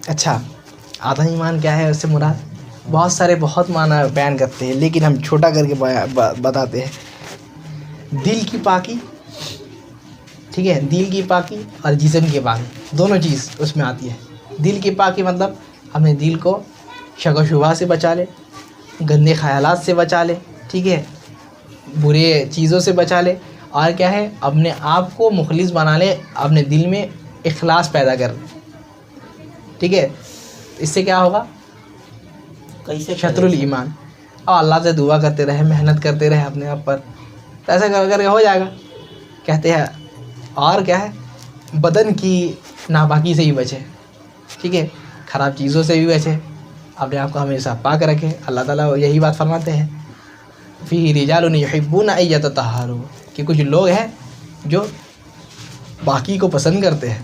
اچھا, آدھا ایمان کیا ہے اس سے مراد؟ بہت سارے بہت معنی بیان کرتے ہیں, لیکن ہم چھوٹا کر کے بتاتے ہیں. دل کی پاکی, ٹھیک ہے, دل کی پاکی اور جسم کی پاکی, دونوں چیز اس میں آتی ہے. دل کی پاکی مطلب اپنے دل کو شک و شبہ سے بچا لے, گندے خیالات سے بچا لے, ٹھیک ہے, برے چیزوں سے بچا لے, اور کیا ہے اپنے آپ کو مخلص بنا لے, اپنے دل میں اخلاص پیدا کر لے, ٹھیک ہے. اس سے کیا ہوگا؟ شطر الایمان. اور اللہ سے دعا کرتے رہے, محنت کرتے رہے اپنے آپ پر, ایسا کر کے ہو جائے گا. کہتے ہیں اور کیا ہے, بدن کی ناپاکی سے بھی بچے, ٹھیک ہے, خراب چیزوں سے بھی بچے, اپنے آپ کو ہمیشہ پاک رکھے. اللہ تعالیٰ یہی بات فرماتے ہیں فیہ رجال یحبون ان یتطہروا, کہ کچھ لوگ ہیں جو پاکی کو پسند کرتے ہیں.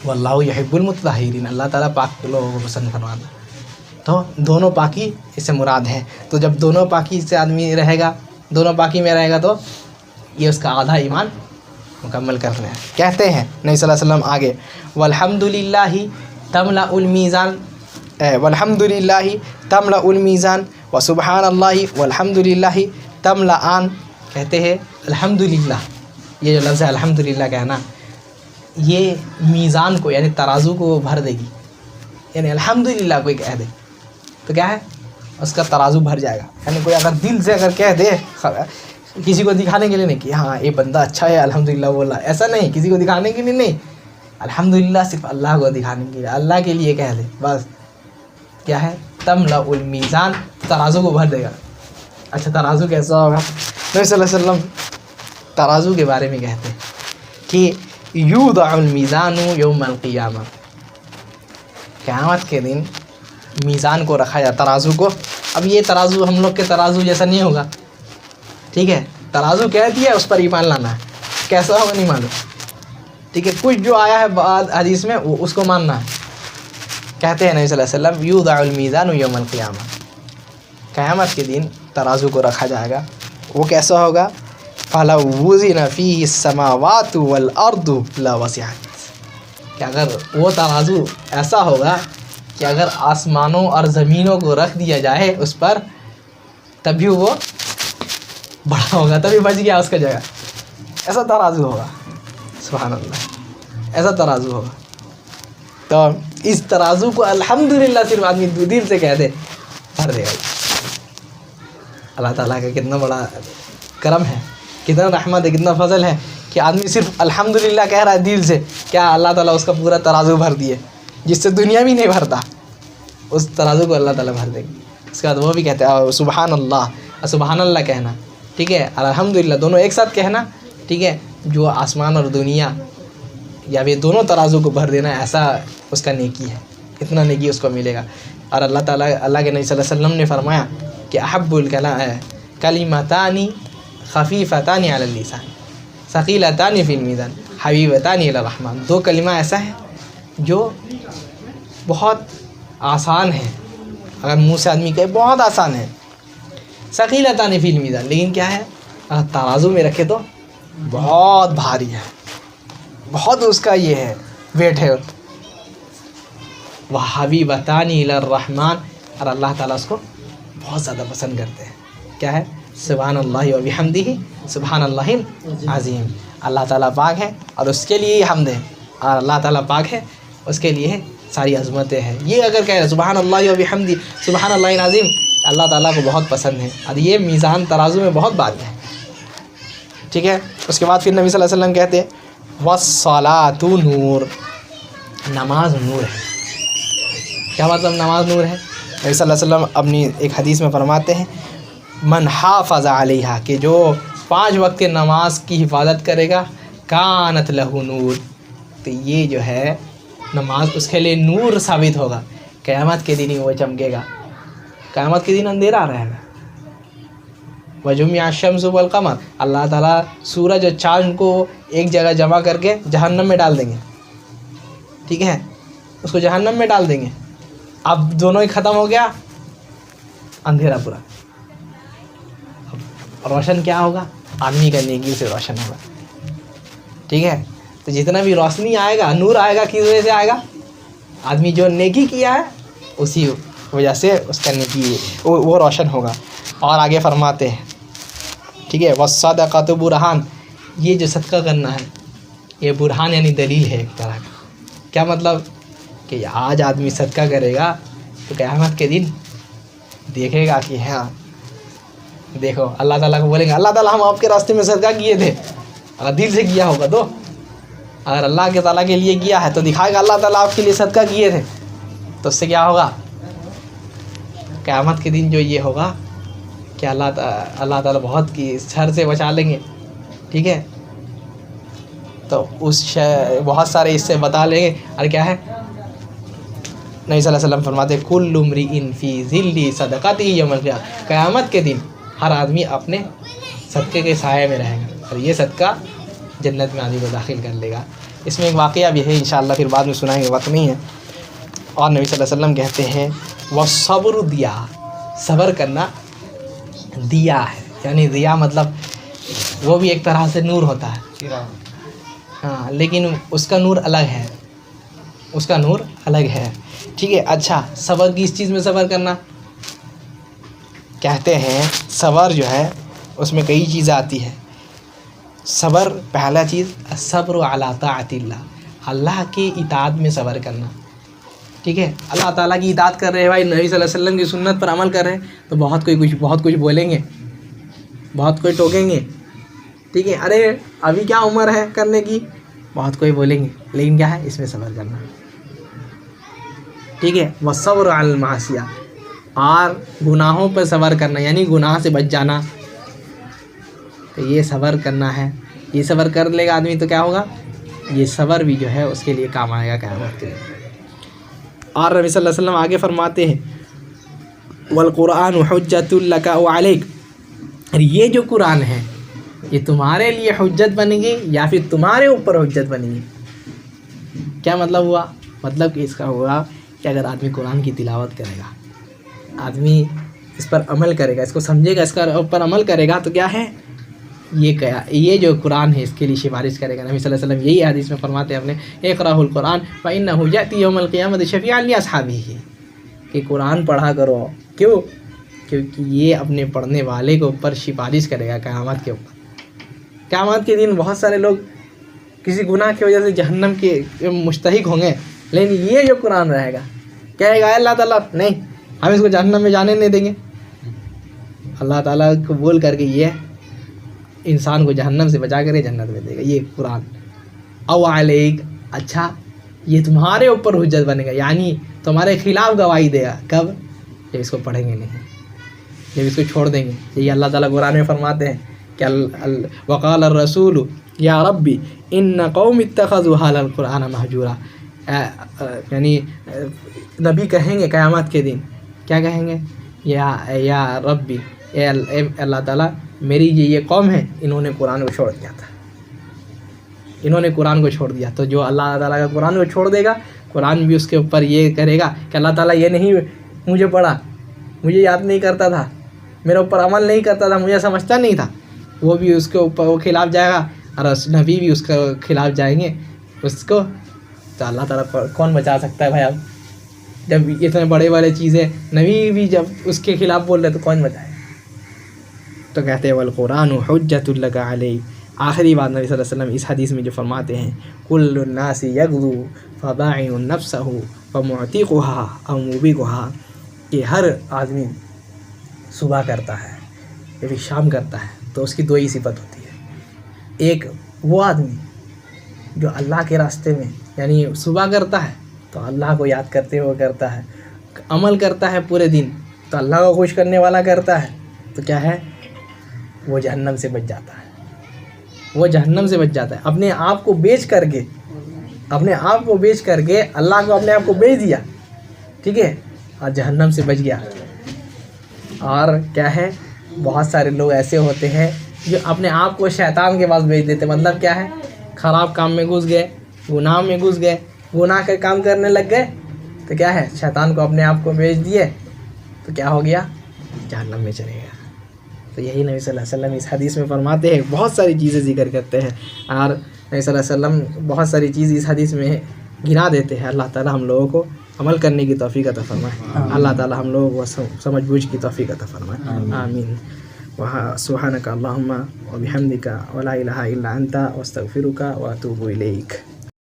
واللہ یحب المتطہرین, اللہ تعالیٰ پاک لوگوں کو پسند فرماتا ہے. تو دونوں پاکی اس سے مراد ہے. تو جب دونوں پاکی سے آدمی رہے گا, دونوں پاکی میں رہے گا, تو یہ اس کا آدھا ایمان مکمل کرنا ہے. کہتے ہیں نبی صلی اللہ علیہ وسلم آگے, والحمدللہ تملأ المیزان, والحمدللہ تملأ المیزان وسبحان اللہ والحمدللہ تملأان. کہتے ہیں الحمدللہ, یہ جو لفظ ہے الحمدللہ کہنا, یہ میزان کو یعنی ترازو کو بھر دے گی. یعنی الحمدللہ کوئی کہہ دے تو کیا ہے اس کا ترازو بھر جائے گا. یعنی کوئی اگر دل سے اگر کہہ دے, کسی کو دکھانے کے لیے نہیں کہ ہاں یہ بندہ اچھا ہے الحمدللہ بولا, ایسا نہیں, کسی کو دکھانے کے لیے نہیں, الحمدللہ صرف اللہ کو دکھانے کے لیے, اللہ کے لیے کہہ دے بس. کیا ہے تملأ المیزان, ترازو کو بھر دے گا. اچھا, ترازو کیسا ہوگا؟ نبی صلی اللہ علیہ وسلم ترازو کے بارے میں کہتے ہیں کہ یوضع المیزان یوم القیامہ, قیامت کے دن میزان کو رکھا جائے, ترازو کو. اب یہ ترازو ہم لوگ کے ترازو جیسا نہیں ہوگا, ٹھیک ہے, ترازو کہہ دیا اس پر ایمان لانا ہے, کیسا ہوگا نہیں معلوم, ٹھیک ہے. کچھ جو آیا ہے بعد حدیث میں وہ اس کو ماننا ہے. کہتے ہیں نبی صلی اللہ علیہ وسلم یوضع المیزان یوم القیامہ, قیامت کے دن ترازو کو رکھا جائے گا. وہ کیسا ہوگا؟ فَلَوْ وُزِنَ فِيهِ السَّمَاوَاتُ وَالْأَرْضُ لَوَسِعَتْ, کہ اگر وہ ترازو ایسا ہوگا کہ اگر آسمانوں اور زمینوں کو رکھ دیا جائے اس پر, تبھی وہ بڑا ہوگا, تبھی بچ گیا اس کا جگہ. ایسا ترازو ہوگا, سبحان اللہ, ایسا ترازو ہوگا. تو اس ترازو کو الحمدللہ صرف آدمی دل سے کہہ دے, بھر دے گا. اللہ تعالیٰ کا کتنا بڑا کرم ہے, کتنا رحمت ہے, کتنا فضل ہے کہ آدمی صرف الحمدللہ کہہ رہا ہے دل سے, کیا اللہ تعالیٰ اس کا پورا ترازو بھر دیے, جس سے دنیا بھی نہیں بھرتا, اس ترازو کو اللہ تعالیٰ بھر دے گی. اس کے بعد وہ بھی کہتے ہیں سبحان اللہ, سبحان اللہ کہنا, ٹھیک ہے, الحمدللہ دونوں ایک ساتھ کہنا, ٹھیک ہے. جو آسمان اور دنیا یا یہ دونوں ترازو کو بھر دینا, ایسا اس کا نیکی ہے, اتنا نیکی اس کو ملے گا. اور اللہ تعالیٰ, اللہ کے نبی صلی اللہ علیہ وسلم نے فرمایا کہ احب کلمتان خفیفتان علی اللسان ثقیلتان فی المیزان حبیبتان الی الرحمن. دو کلمہ ایسا ہے جو بہت آسان ہے, اگر منہ سے آدمی کہے بہت آسان ہے, ثقیلتان فی المیزان, لیکن کیا ہے اگر ترازو میں رکھے تو بہت بھاری ہے, بہت اس کا یہ ہے ویٹ ہے. وہ حبیبتان الی الرحمن, اور اللہ تعالیٰ اس کو بہت زیادہ پسند کرتے ہیں. کیا ہے؟ سبحان اللہ و بحمدہ سبحان اللہ عظیم. اللہ تعالیٰ پاک ہے اور اس کے لیے حمد ہے, اور اللہ تعالیٰ پاک ہے اس کے لیے ساری عظمتیں ہیں. یہ اگر کہہ رہے سبحان اللہ و بحمدہ سبحان اللہ العظیم، اللہ تعالیٰ کو بہت پسند ہے اور یہ میزان ترازو میں بہت بات ہے. ٹھیک ہے. اس کے بعد پھر نبی صلی اللہ علیہ وسلم کہتے ہیں والصلاۃ نور، نماز نور ہے. کیا مطلب نماز نور ہے؟ نبی صلی اللہ علیہ وسلم اپنی ایک حدیث میں فرماتے ہیں من حافظ علیہا، کہ جو 5 وقت نماز کی حفاظت کرے گا کانت لہ نور، تو یہ جو ہے نماز اس کے لیے نور ثابت ہوگا. قیامت کے دن ہی وہ چمکے گا. قیامت کے دن اندھیرا رہے گا. وجمع الشمس والقمر، اللہ تعالیٰ سورج اور چاند کو ایک جگہ جمع کر کے جہنم میں ڈال دیں گے. ٹھیک ہے، اس کو جہنم میں ڈال دیں گے. اب دونوں ہی ختم ہو گیا، اندھیرا پورا. روشن کیا ہوگا؟ آدمی کا نیکی سے روشن ہوگا. ٹھیک ہے. تو جتنا بھی روشنی آئے گا، نور آئے گا، کس وجہ سے آئے گا؟ آدمی جو نیکی کیا ہے اسی وجہ سے اس کا نیکی وہ روشن ہوگا. اور آگے فرماتے ہیں ٹھیک ہے والصدقۃ برہان، یہ جو صدقہ کرنا ہے یہ برہان یعنی دلیل ہے ایک طرح کا. کیا مطلب؟ کہ آج آدمی صدقہ کرے گا تو قیامت کے دن دیکھے گا کہ ہاں دیکھو اللہ تعالیٰ کو بولیں گے اللہ تعالیٰ ہم آپ کے راستے میں صدقہ کیے تھے. اگر دل سے کیا ہوگا تو، اگر اللہ کے تعالیٰ کے لیے کیا ہے تو دکھائے گا اللہ تعالیٰ آپ کے لیے صدقہ کیے تھے. تو اس سے کیا ہوگا؟ قیامت کے دن جو یہ ہوگا کہ اللہ تعالیٰ بہت کی شر سے بچا لیں گے. ٹھیک ہے. تو بہت سارے اس سے بتا لیں گے. اور کیا ہے نبی صلی اللہ علیہ وسلم فرماتے کل امرئ فی ظل صدقتہ یوم القیامہ، قیامت کے دن ہر آدمی اپنے صدقے کے سائے میں رہے گا اور یہ صدقہ جنت میں آدمی کو داخل کر لے گا. اس میں ایک واقعہ بھی ہے انشاءاللہ پھر بعد میں سنائیں گے، وقت نہیں ہے. اور نبی صلی اللہ علیہ وسلم کہتے ہیں والصبر دیا، صبر کرنا دیا ہے. یعنی دیا مطلب وہ بھی ایک طرح سے نور ہوتا ہے. ہاں لیکن اس کا نور الگ ہے، اس کا نور الگ ہے. ٹھیک ہے. اچھا صبر کس چیز میں صبر کرنا؟ کہتے ہیں صبر جو ہے اس میں کئی چیزیں آتی ہے. صبر پہلا چیز صبر علی طاعت اللہ، اللہ کی اطاعت میں صبر کرنا. ٹھیک ہے. اللہ تعالیٰ کی اطاعت کر رہے ہیں بھائی، نبی صلی اللہ علیہ وسلم کی سنت پر عمل کر رہے ہیں تو بہت کچھ بولیں گے، بہت کوئی ٹوکیں گے. ٹھیک ہے. ارے ابھی کیا عمر ہے کرنے کی، بہت کوئی بولیں گے، لیکن کیا ہے اس میں صبر کرنا. ٹھیک ہے. والصبر علی المعصیہ، اور گناہوں پر صبر کرنا یعنی گناہ سے بچ جانا. تو یہ صبر کرنا ہے. یہ صبر کر لے گا آدمی تو کیا ہوگا؟ یہ صبر بھی جو ہے اس کے لیے کام آئے گا قیامت کے دن. اور نبی صلی اللہ علیہ وسلم آگے فرماتے ہیں والقرآن حجۃ لک وعلیک، اور یہ جو قرآن ہے یہ تمہارے لیے حجت بنے گی یا پھر تمہارے اوپر حجت بنے گی. کیا مطلب ہوا؟ مطلب کہ اس کا ہوا کہ اگر آدمی قرآن کی تلاوت کرے گا، آدمی اس پر عمل کرے گا، اس کو سمجھے گا، اس کا اوپر عمل کرے گا تو کیا ہے یہ جو قرآن ہے اس کے لیے سفارش کرے گا. نبی صلی اللہ علیہ وسلم یہی حدیث میں فرماتے ہیں اپنے اقرأوا القرآن فإنه یأتی یوم القیامۃ شفیعا لأصحابہ، کہ قرآن پڑھا کرو. کیوں؟ کیونکہ یہ اپنے پڑھنے والے کے اوپر سفارش کرے گا قیامت کے اوپر. قیامت کے دن بہت سارے لوگ کسی گناہ کی وجہ سے جہنم کے مستحق ہوں گے، لیکن یہ جو قرآن رہے گا کہے گا اللہ تعالیٰ نہیں ہم اس کو جہنم میں جانے نہیں دیں گے. اللہ تعالیٰ کو بول کر کے یہ انسان کو جہنم سے بچا کر کے جنت میں دے گا یہ قرآن. او علیک، اچھا یہ تمہارے اوپر حجت بنے گا یعنی تمہارے خلاف گواہی دے گا. کب؟ جب اس کو پڑھیں گے نہیں، جب اس کو چھوڑ دیں گے. یہ اللہ تعالیٰ قرآن میں فرماتے ہیں کہ وقال الرسول یا ربی ان قوم اتخذوا هذا القرآن مہجورا، یعنی نبی کہیں گے قیامت کے دن، کیا کہیں گے؟ یا ربی، اے اللہ تعالیٰ میری یہ قوم ہے انہوں نے قرآن کو چھوڑ دیا تھا، انہوں نے قرآن کو چھوڑ دیا. تو جو اللہ تعالیٰ کا قرآن کو چھوڑ دے گا، قرآن بھی اس کے اوپر یہ کرے گا کہ اللہ تعالیٰ یہ نہیں مجھے پڑھا، مجھے یاد نہیں کرتا تھا، میرے اوپر عمل نہیں کرتا تھا، مجھے سمجھتا نہیں تھا. وہ بھی اس کے اوپر وہ خلاف جائے گا اور نبی بھی اس کے خلاف جائیں گے اس کو. تو اللہ تعالیٰ کون بچا سکتا ہے بھائی؟ اب جب اتنے بڑے بڑے چیزیں نبی بھی جب اس کے خلاف بول رہے تو کون بچائے؟ تو کہتے ہیں والقرآن حجۃ لک علیک. آخری بات نبی صلی اللہ علیہ وسلم اس حدیث میں جو فرماتے ہیں کل الناس یغدو فباعن نفسہ فمعتقها او موبقها کہ ہر آدمی صبح کرتا ہے یا پھر شام کرتا ہے تو اس کی دو ہی صفت ہوتی ہے. ایک وہ آدمی جو اللہ کے راستے میں یعنی صبح کرتا ہے تو اللہ کو یاد کرتے ہوئے کرتا ہے, عمل کرتا ہے پورے دن تو اللہ کو خوش کرنے والا کرتا ہے, تو کیا ہے وہ جہنم سے بچ جاتا ہے. وہ جہنم سے بچ جاتا ہے. اپنے آپ کو بیچ کر کے اللہ کو اپنے آپ کو بیچ دیا, ٹھیک ہے, اور جہنم سے بچ گیا. اور کیا ہے بہت سارے لوگ ایسے ہوتے ہیں جو اپنے آپ کو شیطان کے پاس بیچ دیتے. مطلب کیا ہے, خراب کام میں گھس گئے, گناہ میں گھس گئے, گناہ کا کام کرنے لگ گئے تو کیا ہے شیطان کو اپنے آپ کو بیچ دیے تو کیا ہو گیا, جہنم میں چلے گیا. تو یہی نبی صلی اللہ علیہ وسلم اس حدیث میں فرماتے ہیں. بہت ساری چیزیں ذکر کرتے ہیں اور نبی صلی اللہ علیہ وسلم بہت ساری چیز اس حدیث میں گنا دیتے ہیں. اللہ تعالی ہم لوگوں کو عمل کرنے کی توفیق عطا فرمائے. اللہ تعالی ہم لوگوں کو سمجھ بوجھ کی توفیق عطا فرمائے. آمین. سبحانک اللہم وبحمدک ولا الہ الا انت واستغفرک واتوب الیک.